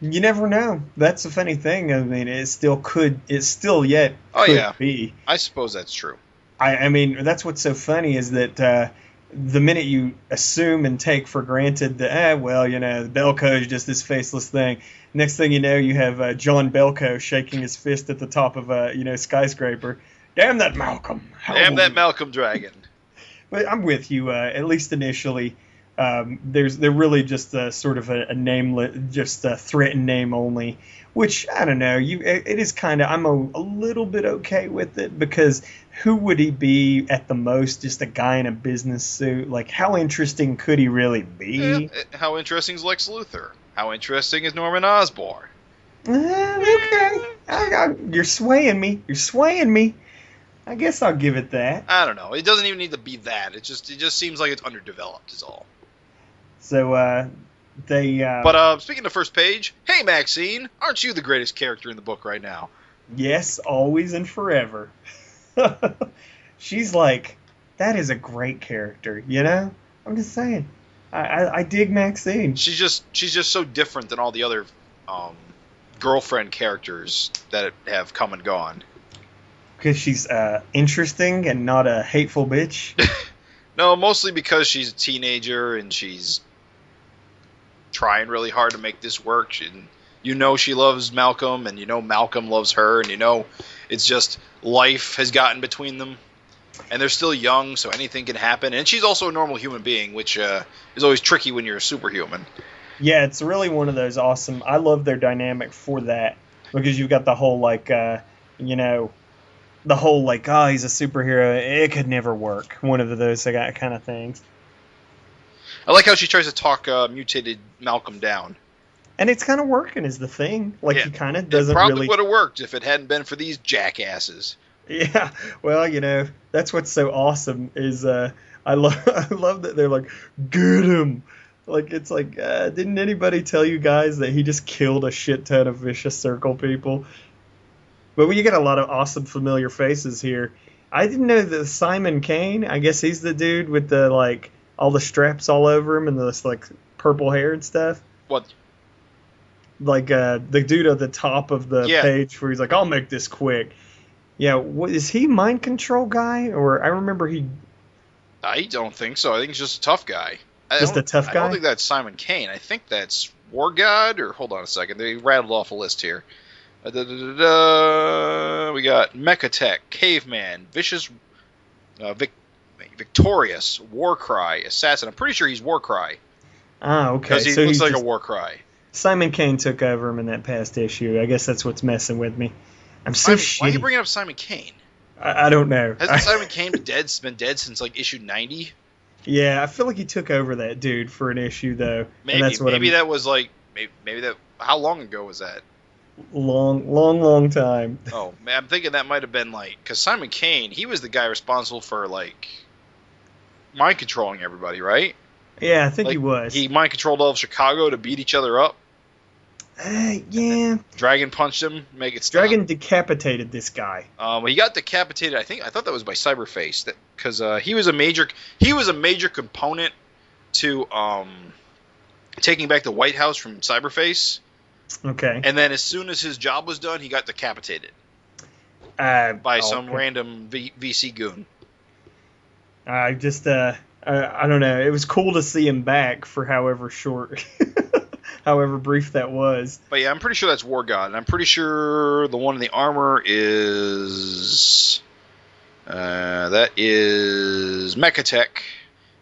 You never know. That's the funny thing. I mean, it still could be. I suppose that's true. I mean, that's what's so funny is that the minute you assume and take for granted that, the Bellco is just this faceless thing. Next thing you know, you have John Bellco shaking his fist at the top of a skyscraper. Damn that Malcolm! Damn that Malcolm dragon! But I'm with you. At least initially, they're really just sort of a nameless, just a threatened name only. Which I don't know. It is kind of. I'm a little bit okay with it because who would he be at the most? Just a guy in a business suit. Like, how interesting could he really be? How interesting is Lex Luthor? How interesting is Norman Osborn? Okay. You're swaying me. I guess I'll give it that. I don't know. It doesn't even need to be that. It just seems like it's underdeveloped is all. So, they... But speaking of first page, hey, Maxine, aren't you the greatest character in the book right now? Yes, always and forever. She's like, that is a great character, I'm just saying. I dig Maxine. She's just so different than all the other girlfriend characters that have come and gone. Because she's interesting and not a hateful bitch? No, mostly because she's a teenager and she's trying really hard to make this work. She loves Malcolm, and Malcolm loves her, and it's just life has gotten between them. And they're still young, so anything can happen. And she's also a normal human being, which is always tricky when you're a superhuman. Yeah, it's really one of those awesome... I love their dynamic for that. Because you've got the whole, like, he's a superhero. It could never work. One of those kind of things. I like how she tries to talk mutated Malcolm down. And it's kind of working is the thing. Like, he kind of doesn't really... It probably would have worked if it hadn't been for these jackasses. Yeah, well, that's what's so awesome is I love that they're like, get him. Like, it's like, didn't anybody tell you guys that he just killed a shit ton of Vicious Circle people? But you get a lot of awesome familiar faces here. I didn't know that Simon Kane, I guess he's the dude with the, like, all the straps all over him and this, like, purple hair and stuff. What? Like, the dude at the top of the page where he's like, I'll make this quick. Yeah, is he mind control guy? Or I remember he... I don't think so. I think he's just a tough guy. Just a tough guy? I don't think that's Simon Kane. I think that's War God, or hold on a second. They rattled off a list here. We got Mechatech, Caveman, Vicious, Victorious, Warcry, Assassin. I'm pretty sure he's Warcry. Ah, okay. Because he looks like a Warcry. Simon Kane took over him in that past issue. I guess that's what's messing with me. I'm so shitty. Why are you bringing up Simon Kane? I don't know. Hasn't Simon Kane been dead since like issue 90? Yeah, I feel like he took over that dude for an issue though. Maybe that was like maybe that. How long ago was that? Long time. Oh man, I'm thinking that might have been like because Simon Kane, he was the guy responsible for like mind controlling everybody, right? Yeah, I think Like, he was. He mind controlled all of Chicago to beat each other up. Yeah. Dragon punched him, make it stop. Dragon decapitated this guy. He got decapitated. I thought that was by Cyberface, because he was a major component to taking back the White House from Cyberface. Okay. And then as soon as his job was done, he got decapitated by some random VC goon. I just I don't know. It was cool to see him back for however short. However brief that was. But yeah, I'm pretty sure that's War God, and I'm pretty sure the one in the armor is Mechatech.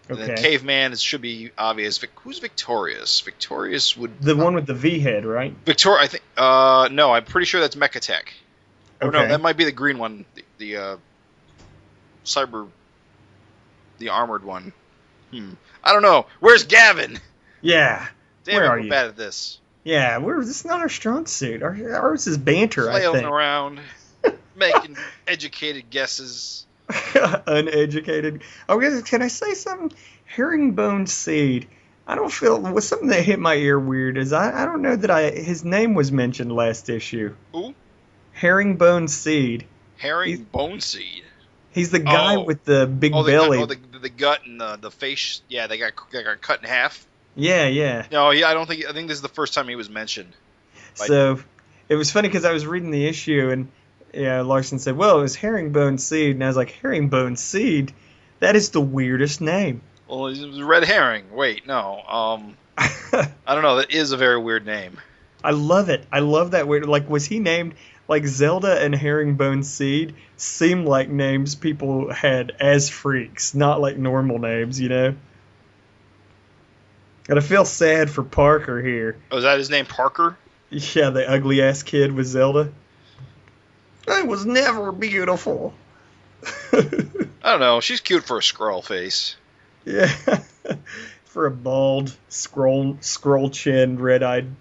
And then Caveman should be obvious. Who's Victorious? Victorious would the one with the V head, right? I think. No, I'm pretty sure that's Mechatech. Or no, that might be the green one. The cyber, the armored one. I don't know. Where's Gavin? Yeah. Damn, Where we're are you? bad at this. Yeah, this is not our strong suit. Ours is banter, Flailing I think. around, making educated guesses. Uneducated. Oh, can I say something? Herringbone Seed. I don't feel was something that hit my ear weird. Is I don't know that his name was mentioned last issue. Who? Herringbone Seed. Herringbone Seed. He's the guy with the big belly. The gut and the face. Yeah, they got cut in half. Yeah. No, yeah, I think this is the first time he was mentioned. So it was funny because I was reading the issue and Larsen said, "Well, it was Herringbone Seed," and I was like, "Herringbone Seed? That is the weirdest name." Well, it was red herring. Wait, no. I don't know. That is a very weird name. I love it. I love that weird. Like, was he named like Zelda and Herringbone Seed? Seem like names people had as freaks, not like normal names, you know. And I feel sad for Parker here. Oh, is that his name, Parker? Yeah, the ugly ass kid with Zelda. I was never beautiful. I don't know. She's cute for a Skrull face. Yeah. For a bald, scroll chin, red-eyed.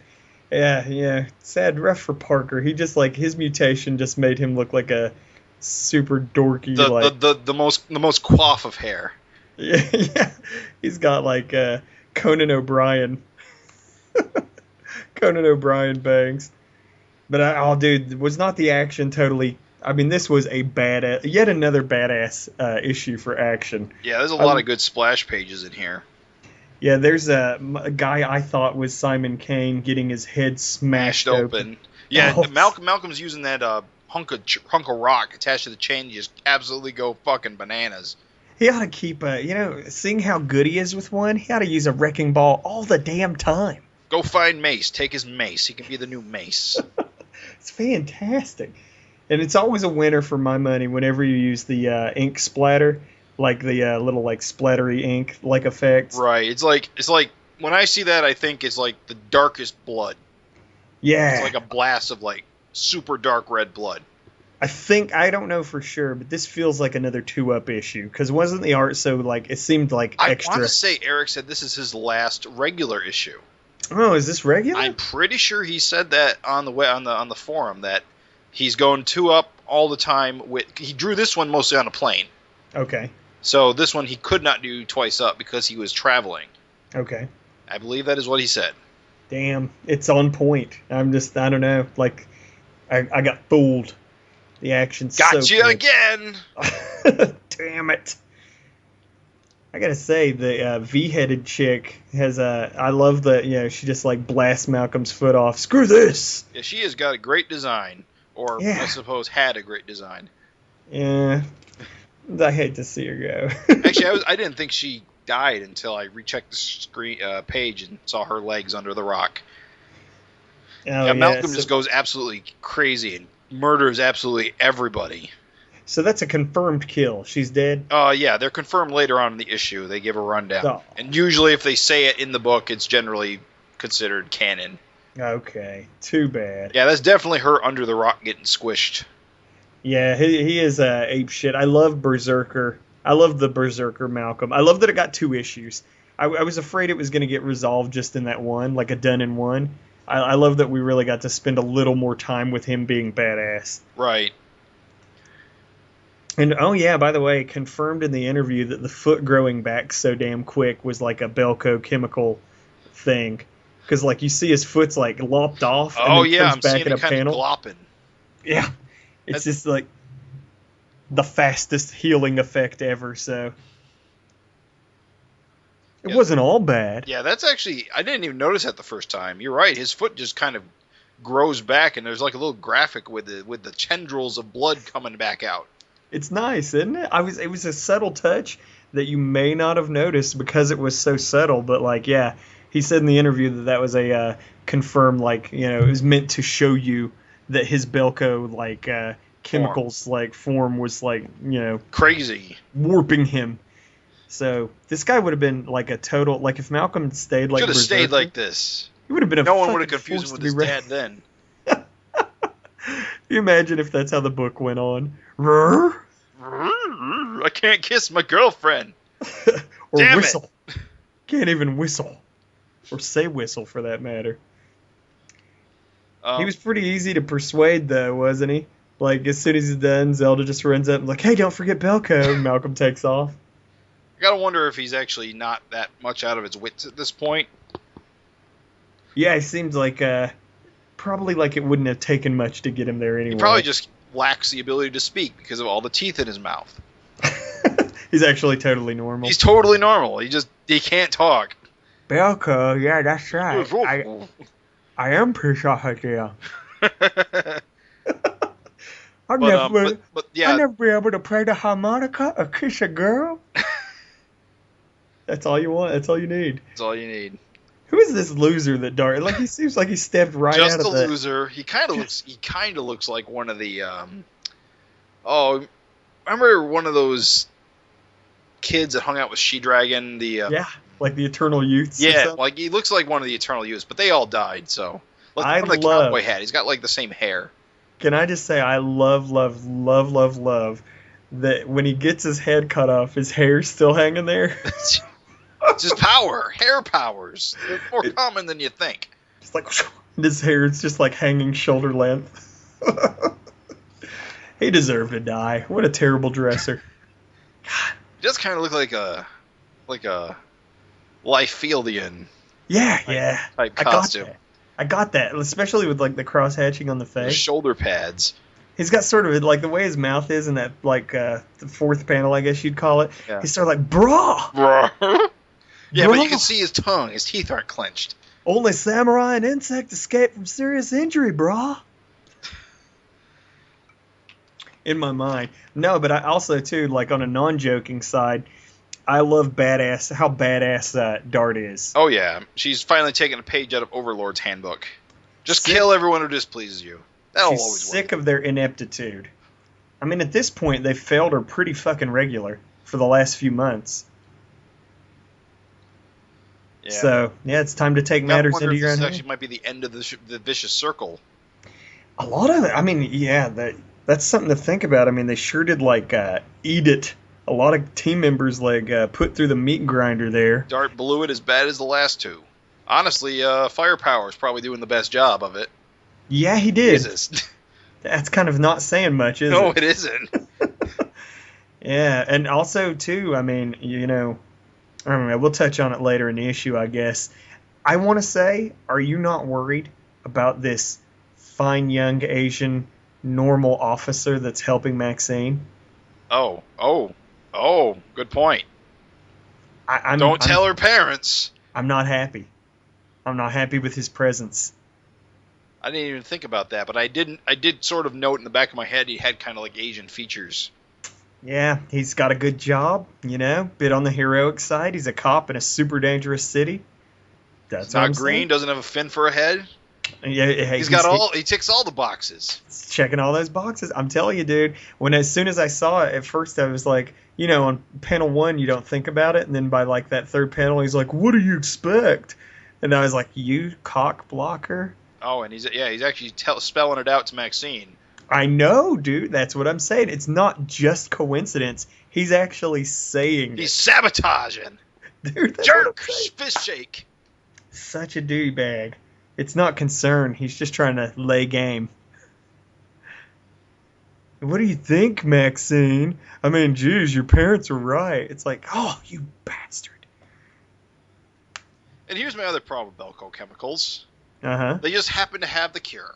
Yeah. Sad, rough for Parker. He just, like, his mutation just made him look like a super dorky, the most coif of hair. Yeah. He's got, like, Conan O'Brien. Conan O'Brien bangs. But, dude, was not the action totally... I mean, this was yet another badass issue for action. Yeah, there's a lot of good splash pages in here. Yeah, there's a guy I thought was Simon Kane getting his head smashed open. Yeah, Malcolm's using that hunk of rock attached to the chain to just absolutely go fucking bananas. He ought to keep seeing how good he is with one, he ought to use a wrecking ball all the damn time. Go find Mace. Take his Mace. He can be the new Mace. It's fantastic. And it's always a winner for my money whenever you use the ink splatter, like the little like splattery ink like effects. Right. It's like when I see that, I think it's like the darkest blood. Yeah. It's like a blast of like super dark red blood. I don't know for sure, but this feels like another 2-up issue because wasn't the art so like it seemed like extra. I want to say Eric said this is his last regular issue. Oh, is this regular? I'm pretty sure he said that on the forum that he's going 2-up all the time. He drew this one mostly on a plane. Okay. So this one he could not do twice up because he was traveling. Okay. I believe that is what he said. Damn, it's on point. I don't know. Like, I got fooled. The action's got so you good. again. Damn it. I gotta say, the V-headed chick has I love the, she just like blasts Malcolm's foot off. Screw this! Yeah, she has got a great design. Or, I suppose, had a great design. Yeah. I hate to see her go. Actually, I didn't think she died until I rechecked the screen page and saw her legs under the rock. Oh, Malcolm just goes absolutely crazy and murders absolutely everybody. So that's a confirmed kill. She's dead? Yeah, they're confirmed later on in the issue. They give a rundown. Oh. And usually if they say it in the book, it's generally considered canon. Okay, too bad. Yeah, that's definitely her under the rock getting squished. Yeah, he is ape shit. I love Berserker. I love the Berserker Malcolm. I love that it got 2 issues. I was afraid it was going to get resolved just in that one, like a done in one. I love that we really got to spend a little more time with him being badass. Right. And oh yeah, by the way, confirmed in the interview that the foot growing back so damn quick was like a Bellco chemical thing, because like you see his foot's like lopped off. Oh and then yeah, comes I'm back seeing in it a kind panel. of glopping. Yeah, it's just like the fastest healing effect ever. So it wasn't all bad. Yeah, that's actually, I didn't even notice that the first time. You're right, his foot just kind of grows back, and there's like a little graphic with the tendrils of blood coming back out. It's nice, isn't it? It was a subtle touch that you may not have noticed because it was so subtle. But like, yeah, he said in the interview that was a confirmed, like, you know, it was meant to show you that his Bellco like chemicals like form was like, you know, crazy, warping him. So this guy would have been like a total, like if Malcolm stayed like should have stayed like this. He would have been a no one would have confused him with his dad then. You imagine if that's how the book went on. I can't kiss my girlfriend. Or Damn whistle. Can't even whistle. Or say whistle for that matter. He was pretty easy to persuade though, wasn't he? Like as soon as he's done, Zelda just runs up and like, hey, don't forget Bellco. And Malcolm takes off. I gotta wonder if he's actually not that much out of his wits at this point. Yeah, it seems like probably like it wouldn't have taken much to get him there anyway. He probably just lacks the ability to speak because of all the teeth in his mouth. He's actually totally normal. He's totally normal. He can't talk. Bellco, yeah, that's right. I am pissed off at you. I'll never be able to play the harmonica or kiss a girl. That's all you want. That's all you need. That's all you need. Who is this loser that darted? Like he seems like he stepped right out of the. Just a loser. He kind of looks like one of the. Remember one of those kids that hung out with She-Dragon? Yeah, like the Eternal Youths. Yeah, like he looks like one of the Eternal Youths, but they all died. So like one of the cowboy hat. He's got like the same hair. Can I just say I love that when he gets his head cut off, his hair's still hanging there. It's just power, hair powers. They're more common than you think. Just like his hair is just like hanging shoulder length. He deserved to die. What a terrible dresser. God. He does kind of look like a Liefeld-ian. Yeah. Type costume. I got that, especially with like the cross hatching on the face. The shoulder pads. He's got sort of like the way his mouth is in that like the fourth panel, I guess you'd call it. Yeah. He's sort of like brah. Yeah, but you can see his tongue. His teeth aren't clenched. Only samurai and insect escape from serious injury, brah. In my mind. No, but I also, too, like on a non-joking side, I love how badass Dart is. Oh, yeah. She's finally taken a page out of Overlord's handbook. Just kill everyone who displeases you. That'll always work. She's sick of their ineptitude. I mean, at this point, they've failed her pretty fucking regular for the last few months. Yeah. So, yeah, it's time to take matters into your own hands. This actually might be the end of the vicious circle. A lot of it. I mean, yeah, that's something to think about. I mean, they sure did, like, eat it. A lot of team members, like, put through the meat grinder there. Dart blew it as bad as the last two. Honestly, Firepower is probably doing the best job of it. Yeah, he did. Jesus. That's kind of not saying much, is it? No, it isn't. Yeah, and also, too, I mean, you know, I don't know, we'll touch on it later in the issue, I guess. I want to say, are you not worried about this fine young Asian normal officer that's helping Maxine? Oh, good point. Don't tell her parents. I'm not happy. I'm not happy with his presence. I didn't even think about that, but I did sort of note in the back of my head he had kind of like Asian features. Yeah, he's got a good job, you know, bit on the heroic side. He's a cop in a super dangerous city. That's not green, doesn't have a fin for a head. Yeah, he ticks all the boxes. Checking all those boxes. I'm telling you, dude, as soon as I saw it, at first I was like, you know, on panel 1 you don't think about it, and then by like that third panel he's like, what do you expect? And I was like, you cock blocker? Oh, and he's actually spelling it out to Maxine. I know, dude. That's what I'm saying. It's not just coincidence. He's actually saying he's sabotaging. Dude, jerk, fist shake. Such a d-bag. It's not concern. He's just trying to lay game. what do you think, Maxine? I mean, geez, your parents are right. It's like, oh, you bastard. And here's my other problem with Bellco Chemicals. Uh-huh. They just happen to have the cure.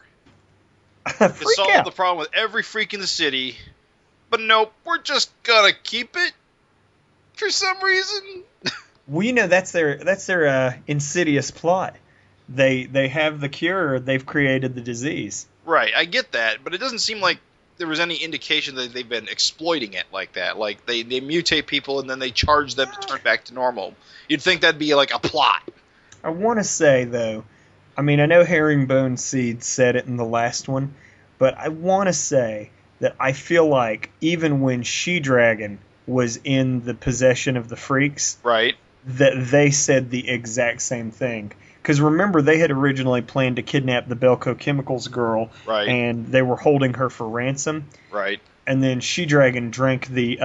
Freak To solve out. the problem with every freak in the city. But nope, we're just gonna keep it for some reason. Well, you know, that's their insidious plot. They have the cure. They've created the disease. Right, I get that, but it doesn't seem like there was any indication that they've been exploiting it like that. Like, they mutate people and then they charge them to turn back to normal. You'd think that'd be like a plot. I want to say, though, I mean, I know Herringbone Seed said it in the last one, but I want to say that I feel like even when She-Dragon was in the possession of the freaks, Right. that they said the exact same thing. Because remember, they had originally planned to kidnap the Bellco Chemicals girl, Right. and they were holding her for ransom. Right. And then She-Dragon drank the,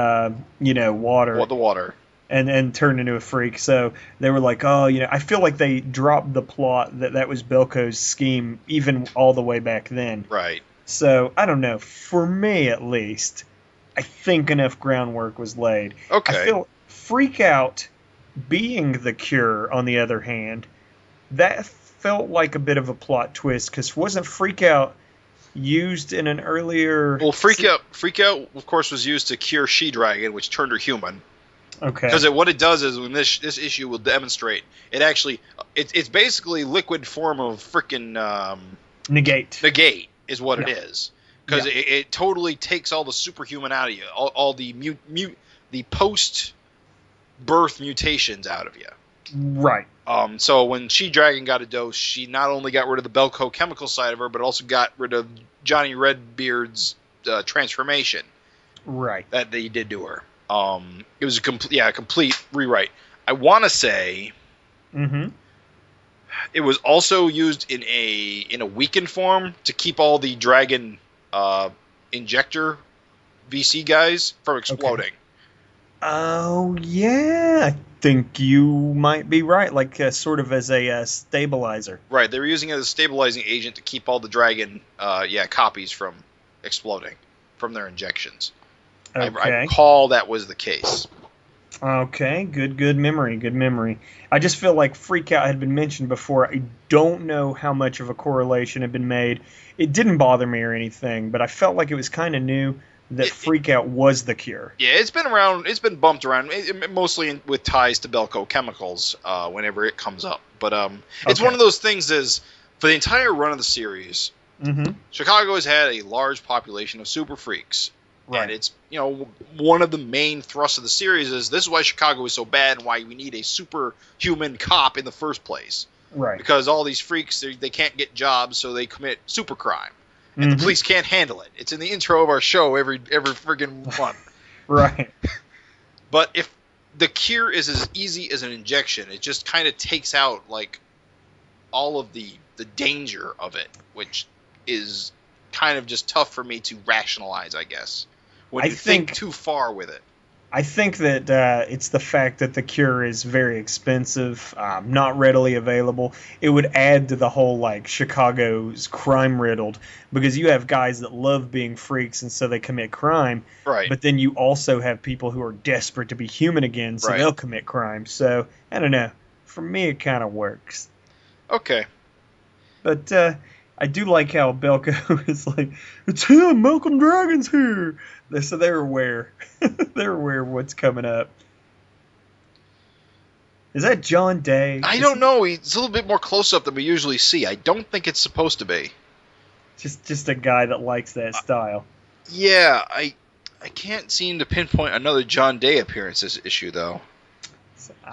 water. Well, the water. And turned into a freak. So they were like, oh, I feel like they dropped the plot that was Belco's scheme even all the way back then. Right. So, I don't know. For me, at least, I think enough groundwork was laid. Okay. I feel Freak Out being the cure, on the other hand, that felt like a bit of a plot twist, because wasn't Freak Out used in an earlier... Well, Freak Out, of course, was used to cure She-Dragon, which turned her human. Okay. Because what it does is, when this issue will demonstrate, it actually, it's basically liquid form of frickin' negate is what it is. Because it totally takes all the superhuman out of you, all the the post-birth mutations out of you. Right. So when She-Dragon got a dose, she not only got rid of the Bellco chemical side of her, but also got rid of Johnny Redbeard's transformation. Right. That they did to her. It was a complete rewrite. I want to say it was also used in a weakened form to keep all the Dragon injector VC guys from exploding. Okay. Oh, yeah. I think you might be right. Like, sort of as a stabilizer. Right. They were using it as a stabilizing agent to keep all the Dragon copies from exploding from their injections. Okay. I recall that was the case. Okay, good memory. I just feel like Freak Out had been mentioned before. I don't know how much of a correlation had been made. It didn't bother me or anything, but I felt like it was kind of new that Freak Out was the cure. Yeah, it's been around. It's been bumped around, mostly with ties to Bellco Chemicals whenever it comes up. But it's one of those things is, for the entire run of the series, Chicago has had a large population of super freaks. Right. And it's, one of the main thrusts of the series is this is why Chicago is so bad and why we need a superhuman cop in the first place. Right. Because all these freaks, they can't get jobs, so they commit super crime. And the police can't handle it. It's in the intro of our show every friggin' month. Right. But if the cure is as easy as an injection, it just kind of takes out, like, all of the danger of it, which is kind of just tough for me to rationalize, I guess. When you think too far with it. I think that it's the fact that the cure is very expensive, not readily available. It would add to the whole, like, Chicago's crime-riddled, because you have guys that love being freaks, and so they commit crime. Right. But then you also have people who are desperate to be human again, so they'll commit crime. So, I don't know. For me, it kind of works. Okay. But I do like how Bellco is like, it's him, Malcolm Dragon's here. So they're aware. They're aware of what's coming up. Is that John Day? I don't know. It's a little bit more close-up than we usually see. I don't think it's supposed to be. Just a guy that likes that style. Yeah, I can't seem to pinpoint another John Day appearance this issue, though.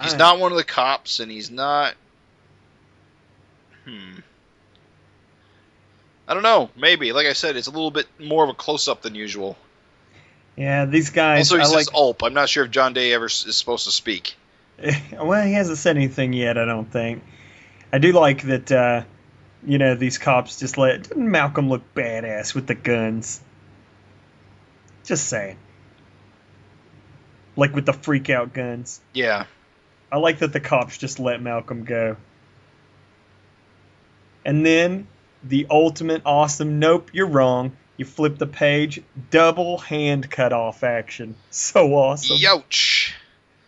He's not one of the cops, and he's not... I don't know. Maybe. Like I said, it's a little bit more of a close-up than usual. Yeah, these guys... Also, he says Ulp. I'm not sure if John Day ever is supposed to speak. Well, he hasn't said anything yet, I don't think. I do like that, these cops just doesn't Malcolm look badass with the guns? Just saying. Like with the freak-out guns. Yeah. I like that the cops just let Malcolm go. And then... the ultimate awesome, nope, you're wrong. You flip the page, double hand cut off action. So awesome. Youch.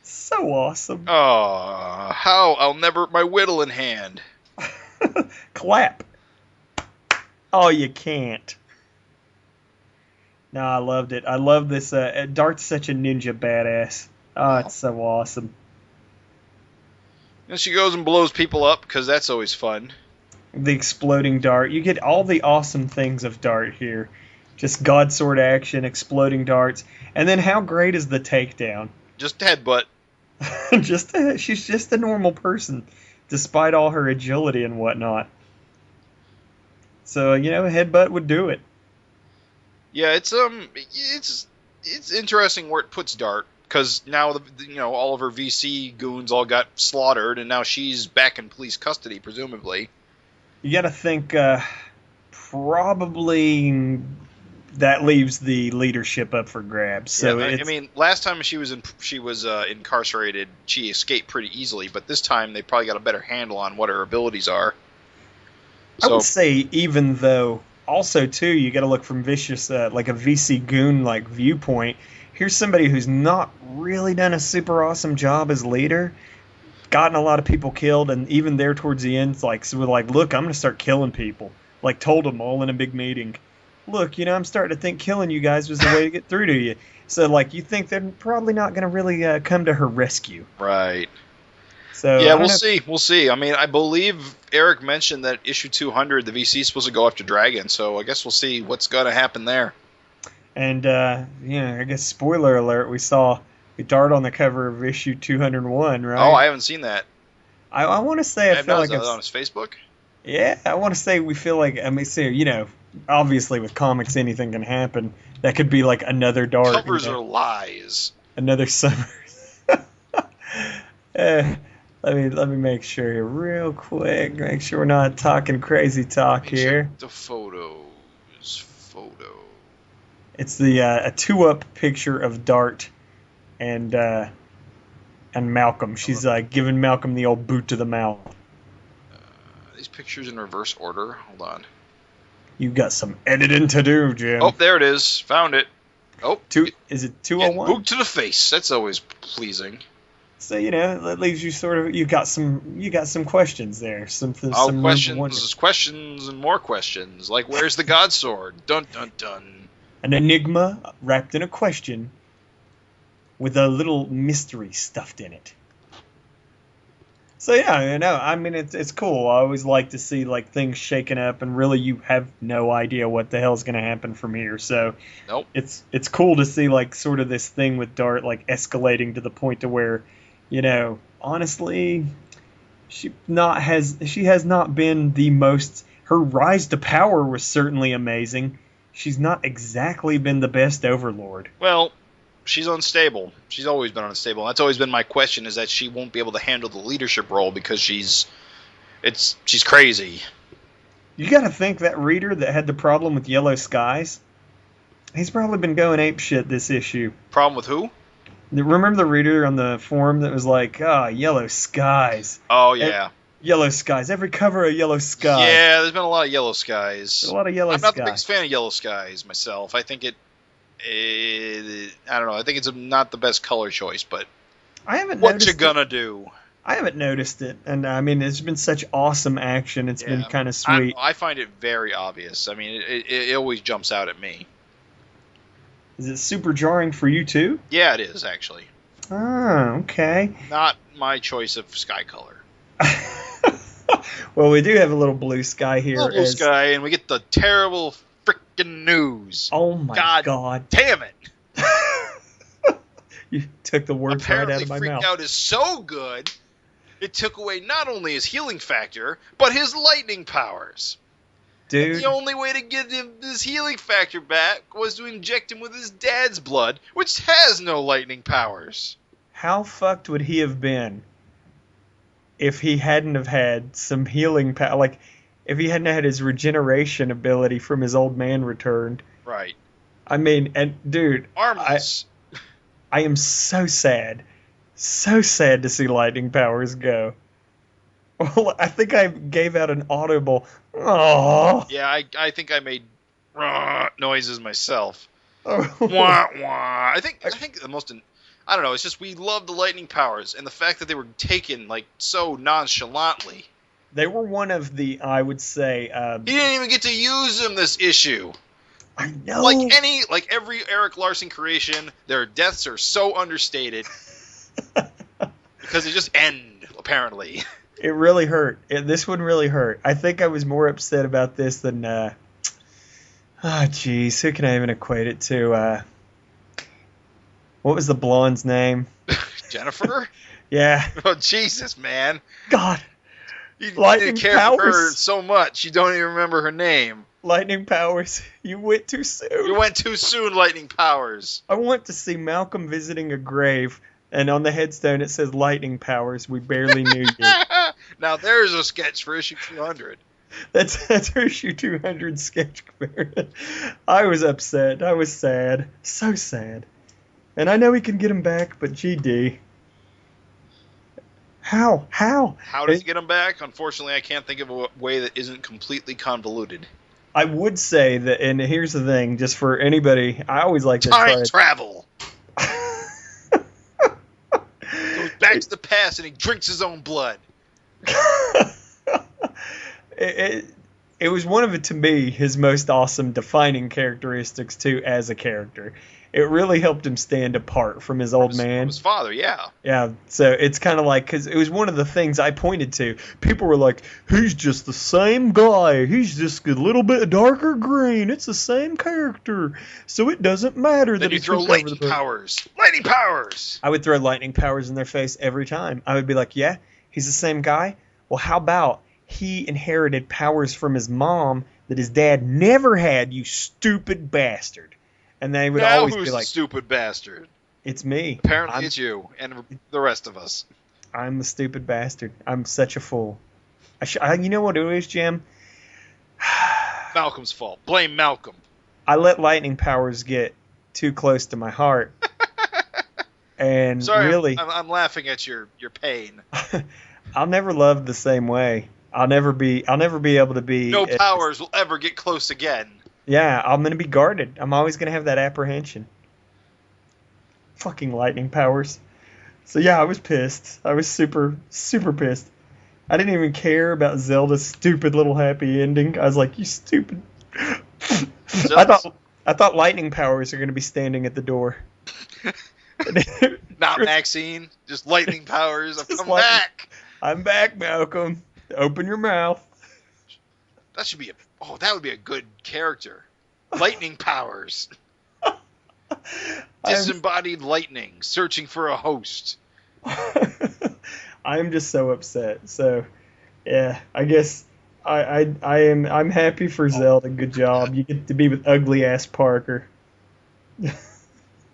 So awesome. Oh, how I'll never my whittle in hand. Clap. Oh, you can't. No, I loved it. I love this. Dart's such a ninja badass. Oh, it's so awesome. And she goes and blows people up because that's always fun. The exploding dart. You get all the awesome things of Dart here. Just God Sword action, exploding darts. And then how great is the takedown? Just headbutt. She's just a normal person, despite all her agility and whatnot. So, a headbutt would do it. Yeah, it's interesting where it puts Dart, because now all of her VC goons all got slaughtered, and now she's back in police custody, presumably. You got to think probably that leaves the leadership up for grabs. So yeah, I mean, last time she was incarcerated, she escaped pretty easily, but this time they probably got a better handle on what her abilities are. I would say, even though, also too, you got to look from vicious, like a VC goon like viewpoint. Here's somebody who's not really done a super awesome job as leader, gotten a lot of people killed, and even there towards the end, look, I'm going to start killing people. Like, told them all in a big meeting, look, I'm starting to think killing you guys was the way to get through to you. So, you think they're probably not going to really come to her rescue. Right. So yeah, we'll see. We'll see. I mean, I believe Erik mentioned that issue 200, the VC is supposed to go after Dragon, so I guess we'll see what's going to happen there. And, I guess spoiler alert, we saw Dart on the cover of issue 201, right? Oh, I haven't seen that. I want to say I feel like it's on his Facebook. Yeah, I want to say we feel like, obviously with comics anything can happen. That could be like another Dart. Covers are lies. Another summer. Let me make sure here real quick. Make sure we're not talking crazy talk here. Check the photos. It's the a 2-up picture of Dart and Malcolm. She's giving Malcolm the old boot to the mouth. These pictures in reverse order. Hold on. You've got some editing to do, Jim. Oh, there it is. Found it. Oh, is it 201? Boot to the face. That's always pleasing. So that leaves you sort of you got some questions there. Some questions and more questions. Like, where's the God Sword? Dun dun dun. An enigma wrapped in a question with a little mystery stuffed in it. So yeah, I mean it's cool. I always like to see things shaken up, and really you have no idea what the hell's going to happen from here. So nope. It's cool to see sort of this thing with Dart escalating to the point to where, honestly, she has not been the most. Her rise to power was certainly amazing. She's not exactly been the best Overlord. Well, she's unstable. She's always been unstable. That's always been my question, is that she won't be able to handle the leadership role because she's crazy. You got to think that reader that had the problem with Yellow Skies, he's probably been going apeshit this issue. Problem with who? Remember the reader on the forum that was like, Yellow Skies. Oh, yeah. Yellow Skies. Every cover of Yellow Skies. Yeah, there's been a lot of Yellow Skies. A lot of Yellow Skies. I'm not the biggest fan of Yellow Skies myself. I think I don't know. I think it's not the best color choice, but what you gonna do? I haven't noticed it, and I mean, it's been such awesome action. It's been kind of sweet. I find it very obvious. I mean, it always jumps out at me. Is it super jarring for you too? Yeah, it is actually. Oh, okay. Not my choice of sky color. Well, we do have a little blue sky here. Blue sky, and we get the terrible freaking news. Oh my God! Damn it! You took the words right out of my mouth. Freak Out is so good, it took away not only his healing factor, but his lightning powers. Dude. And the only way to get him his healing factor back was to inject him with his dad's blood, which has no lightning powers. How fucked would he have been if he hadn't have had some healing power? Like, if he hadn't had his regeneration ability from his old man returned. Right. I mean, and dude, armless. I am so sad to see lightning powers go. Well, I think I gave out an audible, "Aww." Yeah, I think I made noises myself. Oh. Wah, wah. I think the most, I don't know, it's just we love the lightning powers, and the fact that they were taken, like, so nonchalantly. They were one of the, I would say... he didn't even get to use them this issue. I know. Like every Erik Larsen creation, their deaths are so understated. Because they just end, apparently. It really hurt. This one really hurt. I think I was more upset about this than... jeez. Who can I even equate it to? What was the blonde's name? Jennifer? Yeah. Oh, Jesus, man. God. You Lightning care powers. for her so much, you don't even remember her name. Lightning powers. You went too soon. You went too soon, Lightning Powers. I want to see Malcolm visiting a grave, and on the headstone it says Lightning Powers. We barely knew you. Now there's a sketch for issue 200. That's issue 200 sketch. I was upset. I was sad. So sad. And I know we can get him back, but GD. How? How does he get him back? Unfortunately, I can't think of a way that isn't completely convoluted. I would say that, and here's the thing, just for anybody, I always like to Time travel! Goes back to the past and he drinks his own blood. It was one of, to me, his most awesome defining characteristics, too, as a character. It really helped him stand apart from his old man. From his father, yeah. Yeah, so it's kind of like, because it was one of the things I pointed to. People were like, he's just the same guy. He's just a little bit darker green. It's the same character. So it doesn't matter that you he throw lightning powers. Lightning powers! I would throw lightning powers in their face every time. I would be like, yeah, he's the same guy. Well, how about he inherited powers from his mom that his dad never had, you stupid bastard. And they would always be like, stupid bastard? It's me. Apparently it's you and the rest of us. I'm the stupid bastard. I'm such a fool. You know what it is, Jim? Malcolm's fault. Blame Malcolm. I let lightning powers get too close to my heart. And sorry, really... I'm laughing at your pain. I'll never love the same way. I'll never be able to be... No powers will ever get close again. Yeah, I'm going to be guarded. I'm always going to have that apprehension. Fucking lightning powers. So yeah, I was pissed. I was super, super pissed. I didn't even care about Zelda's stupid little happy ending. I was like, you stupid... I thought lightning powers are going to be standing at the door. Not Maxine, just lightning powers. I've come back. I'm back, Malcolm. Open your mouth. That should be that would be a good character. Lightning powers. Disembodied lightning, searching for a host. I'm just so upset. So, yeah, I guess I'm happy for Zelda. Good job. You get to be with ugly ass Parker.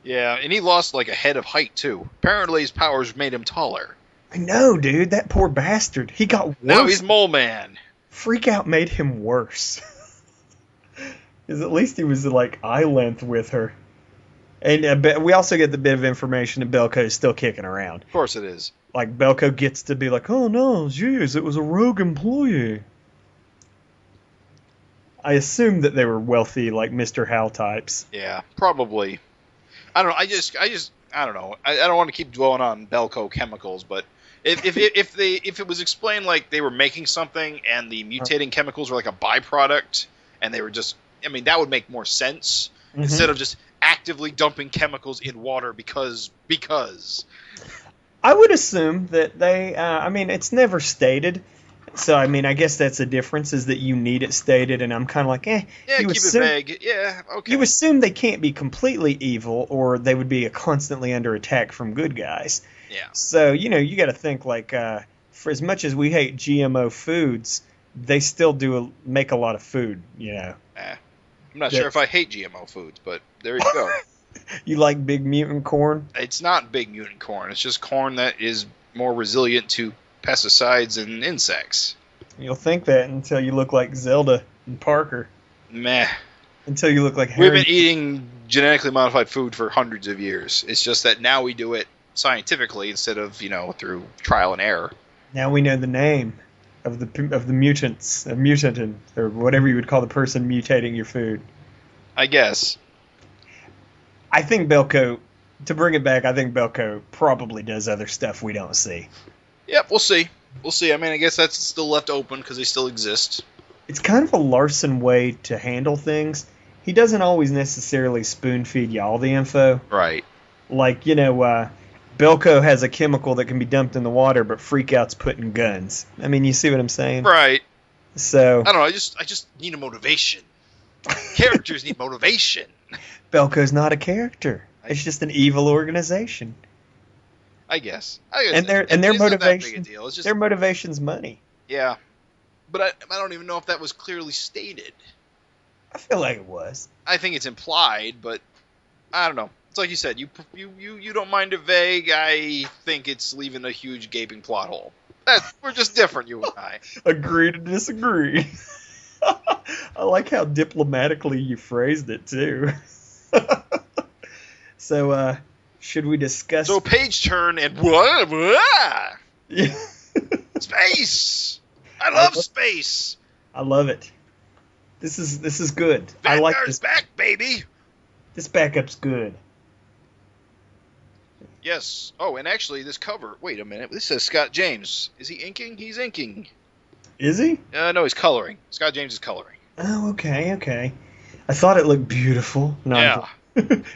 Yeah, and he lost like a head of height too. Apparently his powers made him taller. I know, dude. That poor bastard. He got worse. Now he's Mole Man. Freak Out made him worse. Because at least he was like eye length with her. And we also get the bit of information that Bellco is still kicking around. Of course it is. Like Bellco gets to be like, oh no, jeez, it was a rogue employee. I assume that they were wealthy, like Mr. Hal types. Yeah, probably. I don't know. I don't know. I don't want to keep dwelling on Bellco Chemicals, but if it was explained like they were making something and the mutating chemicals were like a byproduct and they were just, I mean, that would make more sense instead of just actively dumping chemicals in water because. I would assume that they, I mean, it's never stated. So, I mean, I guess that's the difference is that you need it stated, and I'm kind of like, Yeah, keep it vague. Yeah, okay. You assume they can't be completely evil, or they would be constantly under attack from good guys. Yeah. So, you got to think, like, for as much as we hate GMO foods, they still make a lot of food, I'm not sure if I hate GMO foods, but there you go. You like Big Mutant corn? It's not Big Mutant corn. It's just corn that is more resilient to pesticides and insects. You'll think that until you look like Zelda and Parker. Meh. Until you look like Harry. We've been eating genetically modified food for hundreds of years. It's just that now we do it scientifically instead of, through trial and error. Now we know the name of the mutants, a mutant, or whatever you would call the person mutating your food. I guess. I think Bellco, to bring it back, I think Bellco probably does other stuff we don't see. Yep, we'll see. We'll see. I mean, I guess that's still left open because they still exist. It's kind of a Larsen way to handle things. He doesn't always necessarily spoon-feed you all the info. Right. Like, Bellco has a chemical that can be dumped in the water, but Freakout's put in guns. I mean, you see what I'm saying? Right. So I don't know. I just need a motivation. Characters need motivation. Bellco's not a character. It's just an evil organization. I guess. And their motivation, their motivation's money. Yeah. But I don't even know if that was clearly stated. I feel like it was. I think it's implied, but I don't know. It's like you said, you don't mind it vague. I think it's leaving a huge gaping plot hole. We're just different, you and I. Agree to disagree. I like how diplomatically you phrased it, too. So, should we discuss... So, page turn and what? Yeah. Space! I love space! I love it. This is good. Vanguard's I like this. Back, baby! This backup's good. Yes. Oh, and actually, this cover... Wait a minute. This says Scott James. Is he inking? He's inking. Is he? No, he's coloring. Scott James is coloring. Oh, okay. I thought it looked beautiful. No, yeah.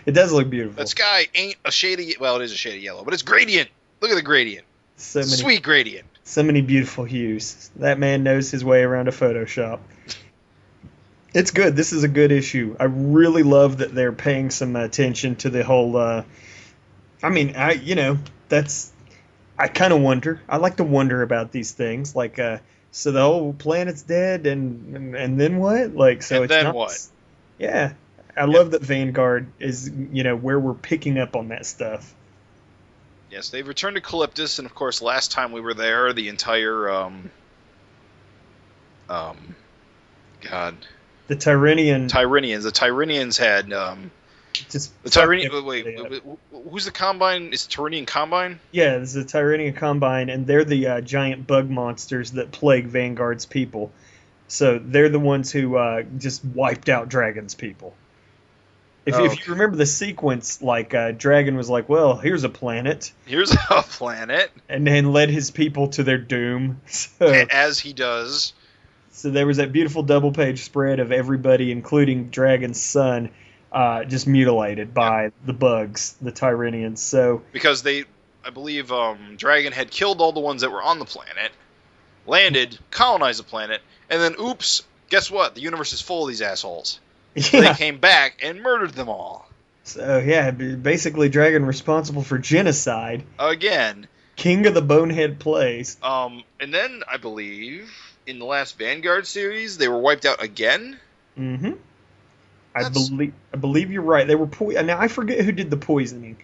It does look beautiful. That sky ain't a shady... Well, it is a shady yellow, but it's gradient. Look at the gradient. Sweet gradient. So many beautiful hues. That man knows his way around a Photoshop. It's good. This is a good issue. I really love that they're paying some attention to the whole... I kind of wonder. I like to wonder about these things. Like, so the whole planet's dead, and then what? Like, so and it's then not, what? Yeah. I love that Vanguard is, where we're picking up on that stuff. Yes, they've returned to Calyptus, and of course, last time we were there, the entire, The Tyranians. The Tyranians had, who's the Combine? Is it Tyranian Combine? Yeah, this is the Tyranian Combine, and they're the giant bug monsters that plague Vanguard's people. So they're the ones who just wiped out Dragon's people. If you remember the sequence, like Dragon was like, well, here's a planet. Here's a planet. And then led his people to their doom. So, as he does. So there was that beautiful double-page spread of everybody, including Dragon's son, just mutilated by the bugs, the Tyranians. So because I believe Dragon had killed all the ones that were on the planet, landed, colonized the planet, and then, oops, guess what? The universe is full of these assholes. So they came back and murdered them all. So, yeah, basically Dragon responsible for genocide. Again. King of the Bonehead Plays. And then, I believe, in the last Vanguard series, they were wiped out again? Mm-hmm. I believe you're right. They were now, I forget who did the poisoning.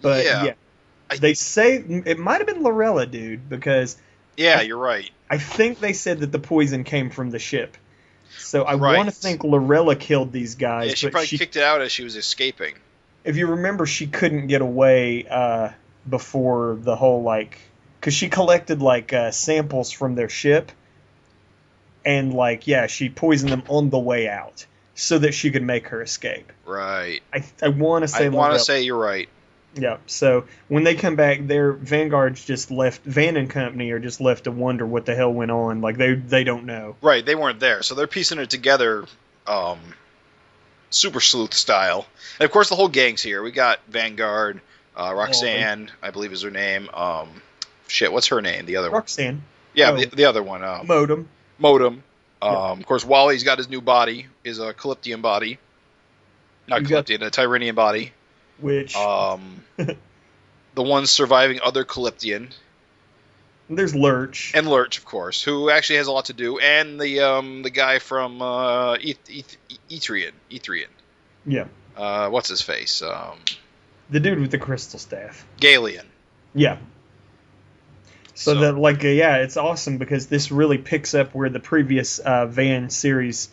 But, yeah. They say it might have been Lorella, dude, because... Yeah, you're right. I think they said that the poison came from the ship. So I want to think Lorella killed these guys. Yeah, she probably kicked it out as she was escaping. If you remember, she couldn't get away before the whole, because she collected, samples from their ship. And, she poisoned them on the way out so that she could make her escape. Right. I want to say Lorella. I want to say you're right. Yeah, so when they come back, Vanguard's just left, Van and company are just left to wonder what the hell went on. Like, they don't know. Right, they weren't there, so they're piecing it together Super Sleuth style. And, of course, the whole gang's here. We got Vanguard, Roxanne, I believe is her name. What's her name? The other Roxanne. one. Yeah, the other one. Modem. Of course, Wally's got his new body, his Calyptian body. Not Calyptian, a Tyranian body. Which the ones surviving other Calyptian. There's Lurch. And Lurch, of course, who actually has a lot to do, and the guy from Etrian. Yeah. What's his face? The dude with the crystal staff. Galian. Yeah. So that it's awesome because this really picks up where the previous Van series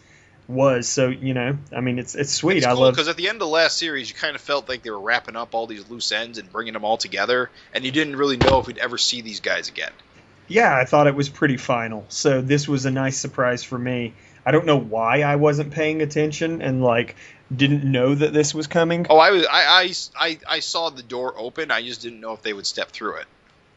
was. So, it's sweet. It's cool because at the end of the last series, you kind of felt like they were wrapping up all these loose ends and bringing them all together, and you didn't really know if we'd ever see these guys again. Yeah, I thought it was pretty final. So this was a nice surprise for me. I don't know why I wasn't paying attention and like didn't know that this was coming. Oh, I saw the door open. I just didn't know if they would step through it.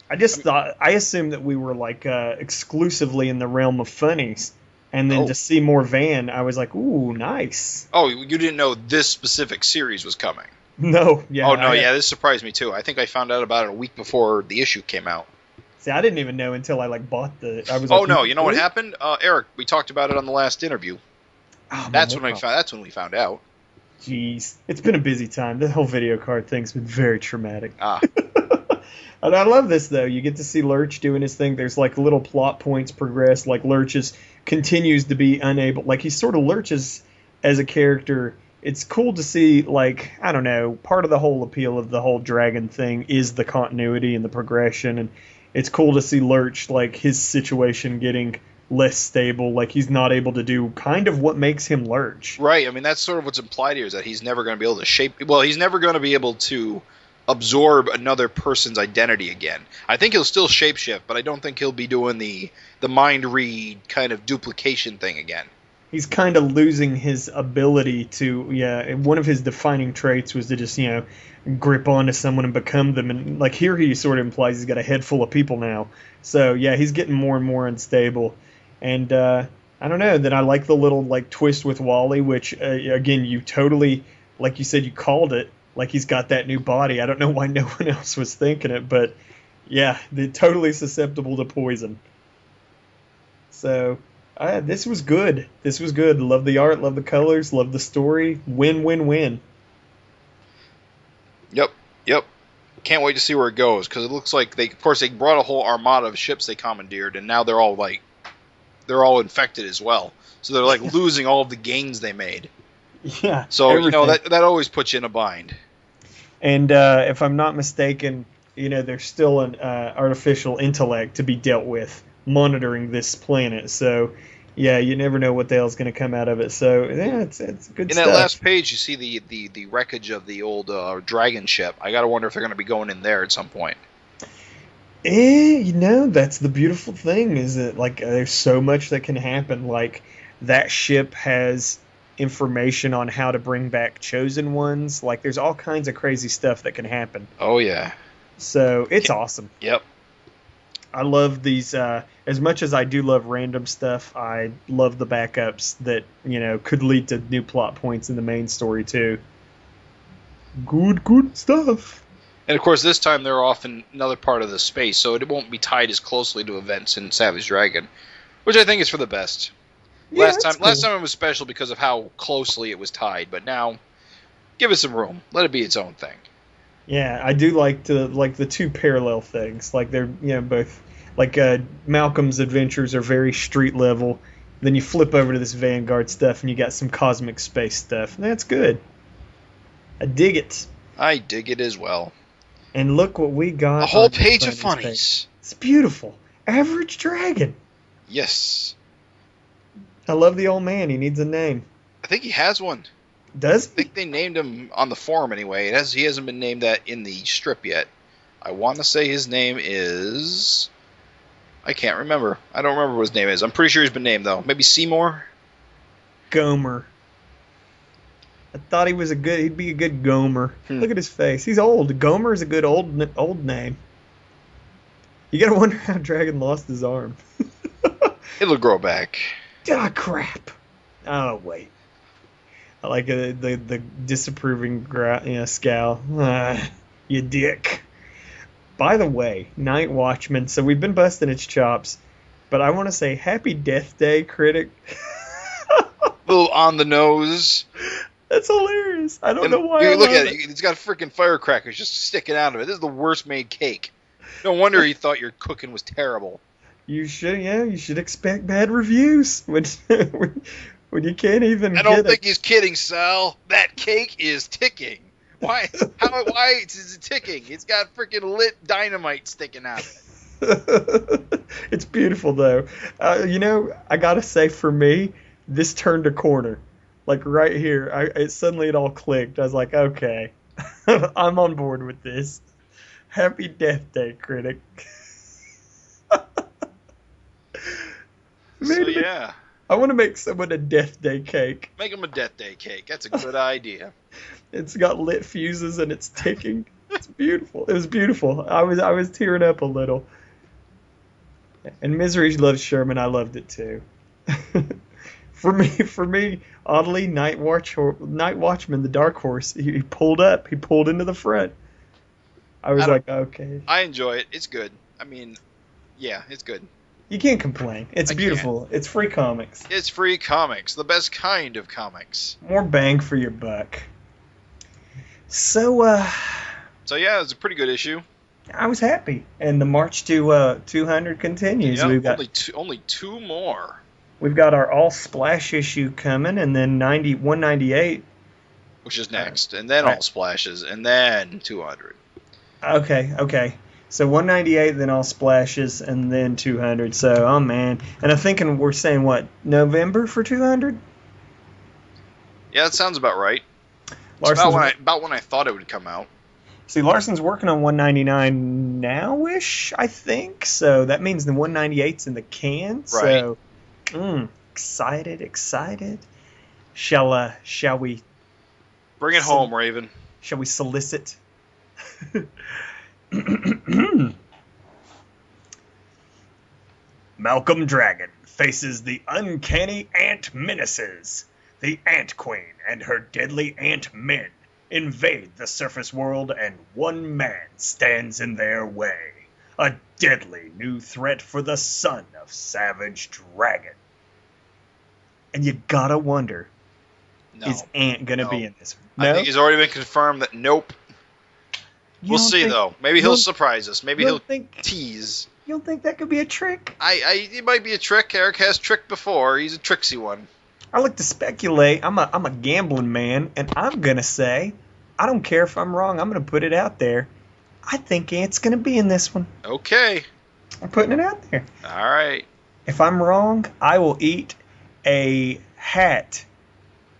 I assumed that we were like exclusively in the realm of funnies, and then to see more Van, I was like, ooh, nice. Oh, you didn't know this specific series was coming? No, yeah. Oh no, this surprised me too. I think I found out about it a week before the issue came out. See, I didn't even know until I like bought the. I was. Oh like, no, you know what happened, Eric? We talked about it on the last interview. Oh, That's when we found out. Jeez, it's been a busy time. The whole video card thing's been very traumatic. Ah. And I love this, though. You get to see Lurch doing his thing. There's, like, little plot points progress. Like, Lurch continues to be unable. Like, he sort of lurches as a character. It's cool to see, like, I don't know, part of the whole appeal of the whole dragon thing is the continuity and the progression. And it's cool to see Lurch, like, his situation getting less stable. Like, he's not able to do kind of what makes him Lurch. Right. I mean, that's sort of what's implied here, is that he's never going to be able to he's never going to be able to absorb another person's identity again. I think he'll still shapeshift, but I don't think he'll be doing the mind read kind of duplication thing again. He's kind of losing his ability to, one of his defining traits was to just, grip onto someone and become them. And like here he sort of implies he's got a head full of people now. So yeah, he's getting more and more unstable. And I don't know, then I like the little like twist with Wally, which again, you totally, like you said, you called it. Like he's got that new body. I don't know why no one else was thinking it, but yeah, they're totally susceptible to poison. So this was good. This was good. Love the art, love the colors, love the story. Win, win, win. Yep. Can't wait to see where it goes, because it looks like they brought a whole armada of ships they commandeered, and now they're all infected as well. So they're like losing all of the gains they made. Yeah. So everything. that always puts you in a bind. And if I'm not mistaken, there's still an artificial intellect to be dealt with monitoring this planet. So yeah, you never know what the hell's going to come out of it. So yeah, it's good stuff. In that last page, you see the wreckage of the old dragon ship. I gotta wonder if they're going to be going in there at some point. That's the beautiful thing, is that like there's so much that can happen. Like that ship has information on how to bring back chosen ones. Like there's all kinds of crazy stuff that can happen. Oh yeah. So it's awesome. Yep. I love these as much as I do love random stuff. I love the backups that could lead to new plot points in the main story too. Good stuff. And of course this time they're off in another part of the space, so it won't be tied as closely to events in Savage Dragon, which I think is for the best. Yeah, last time it was special because of how closely it was tied, but now give it some room. Let it be its own thing. Yeah, I do like the two parallel things. Like they're both like Malcolm's adventures are very street level. Then you flip over to this Vanguard stuff and you got some cosmic space stuff. That's good. I dig it. I dig it as well. And look what we got. A whole page of funnies. It's beautiful. Average Dragon. Yes. I love the old man. He needs a name. I think he has one. Does he? I think they named him on the forum anyway. He hasn't been named that in the strip yet. I want to say his name is... I can't remember. I don't remember what his name is. I'm pretty sure he's been named, though. Maybe Seymour? Gomer. I thought he'd be a good Gomer. Look at his face. He's old. Gomer is a good old name. You gotta wonder how Dragon lost his arm. It'll grow back. Ah, crap. Oh, wait. I like the disapproving scowl. You dick. By the way, Night Watchman, so we've been busting its chops, but I want to say Happy Death Day, critic. A little on the nose. That's hilarious. I don't know why. You look at it. It's got freaking firecrackers just sticking out of it. This is the worst made cake. No wonder he thought your cooking was terrible. You should expect bad reviews when you can't even. I don't think he's kidding, Sal. That cake is ticking. Why is it ticking? It's got freaking lit dynamite sticking out of it. It's beautiful, though. I gotta say, for me, this turned a corner. Like right here, it all clicked. I was like, okay, I'm on board with this. Happy Death Day, critic. So yeah, I want to make someone a Death Day cake. Make them a Death Day cake. That's a good idea. It's got lit fuses and it's ticking. It's beautiful. It was beautiful. I was tearing up a little. And Misery loves Sherman. I loved it too. For me, oddly, Night Watchman, the Dark Horse, he pulled up. He pulled into the front. I was like, okay. I enjoy it. It's good. I mean, yeah, it's good. You can't complain. It's beautiful. It's free comics. It's free comics. The best kind of comics. More bang for your buck. So yeah, it was a pretty good issue. I was happy. And the march to 200 continues. Yeah, We've got only two more. We've got our all splash issue coming, and then 198. Which is next. And then all splashes. And then 200. Okay. So 198, then all splashes, and then 200. So, oh man. And I'm thinking we're saying, what, November for 200? Yeah, that sounds about right. It's about when I thought it would come out. See, Larsen's working on 199 now-ish, I think. So that means the 198's in the can. Right. So, excited. Shall we... Bring it home, Raven. Shall we solicit? Malcolm Dragon faces the uncanny ant menaces. The Ant Queen and her deadly ant men invade the surface world, and one man stands in their way. A deadly new threat for the son of Savage Dragon. And you gotta wonder, is Ant gonna be in this one? No? I think he's already been confirmed that nope. We'll see, though. Maybe he'll surprise us. Maybe he'll tease. You don't think that could be a trick? It might be a trick. Eric has tricked before. He's a tricksy one. I like to speculate. I'm a gambling man, and I'm going to say, I don't care if I'm wrong. I'm going to put it out there. I think Ant's going to be in this one. Okay. I'm putting it out there. All right. If I'm wrong, I will eat a hat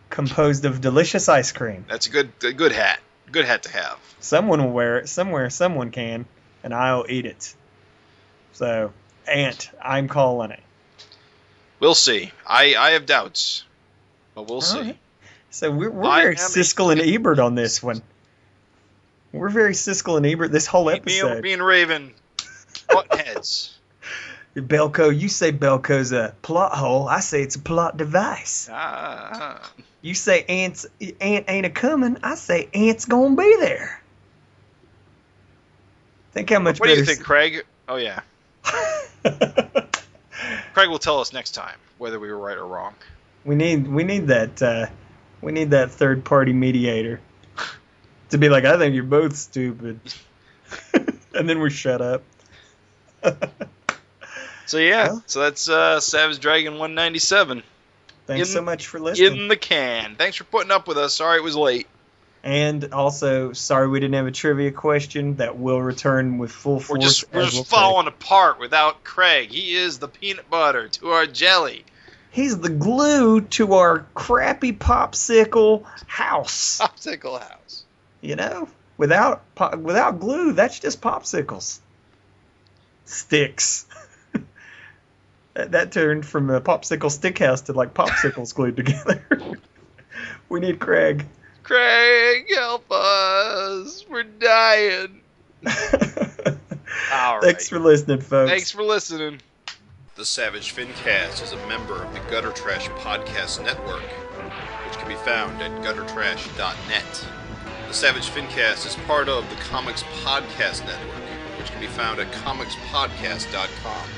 composed of delicious ice cream. That's a good hat. Good hat to have. Someone will wear it. Somewhere someone can, and I'll eat it. So, Ant, I'm calling it. We'll see. I have doubts, but we'll see. Right. So we're very Siskel and Ebert on this one. We're very Siskel and Ebert this whole episode. Me and Raven, butt heads. Bellco, you say Bellco's a plot hole. I say it's a plot device. You say Ant ain't a coming. I say Ant's gonna be there. Think how much. What do you think, Craig? Oh yeah. Craig will tell us next time whether we were right or wrong. We need that third party mediator to be like, I think you're both stupid, and then we shut up. So yeah, so that's Savage Dragon 197. Thanks so much for listening. In the can. Thanks for putting up with us. Sorry it was late. And also, sorry we didn't have a trivia question that will return with full force. We're just falling apart without Craig. He is the peanut butter to our jelly. He's the glue to our crappy popsicle house. Popsicle house. You know, without glue, that's just popsicles. Sticks. That turned from a popsicle stick house to like popsicles glued together. We need Craig. Craig, help us. We're dying. All right. Thanks for listening, folks. Thanks for listening. The Savage FINcast is a member of the Gutter Trash Podcast Network, which can be found at guttertrash.net. The Savage FINcast is part of the Comics Podcast Network, which can be found at comicspodcast.com.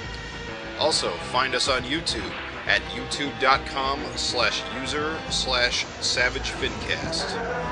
Also, find us on YouTube at youtube.com/user/SavageFINcast.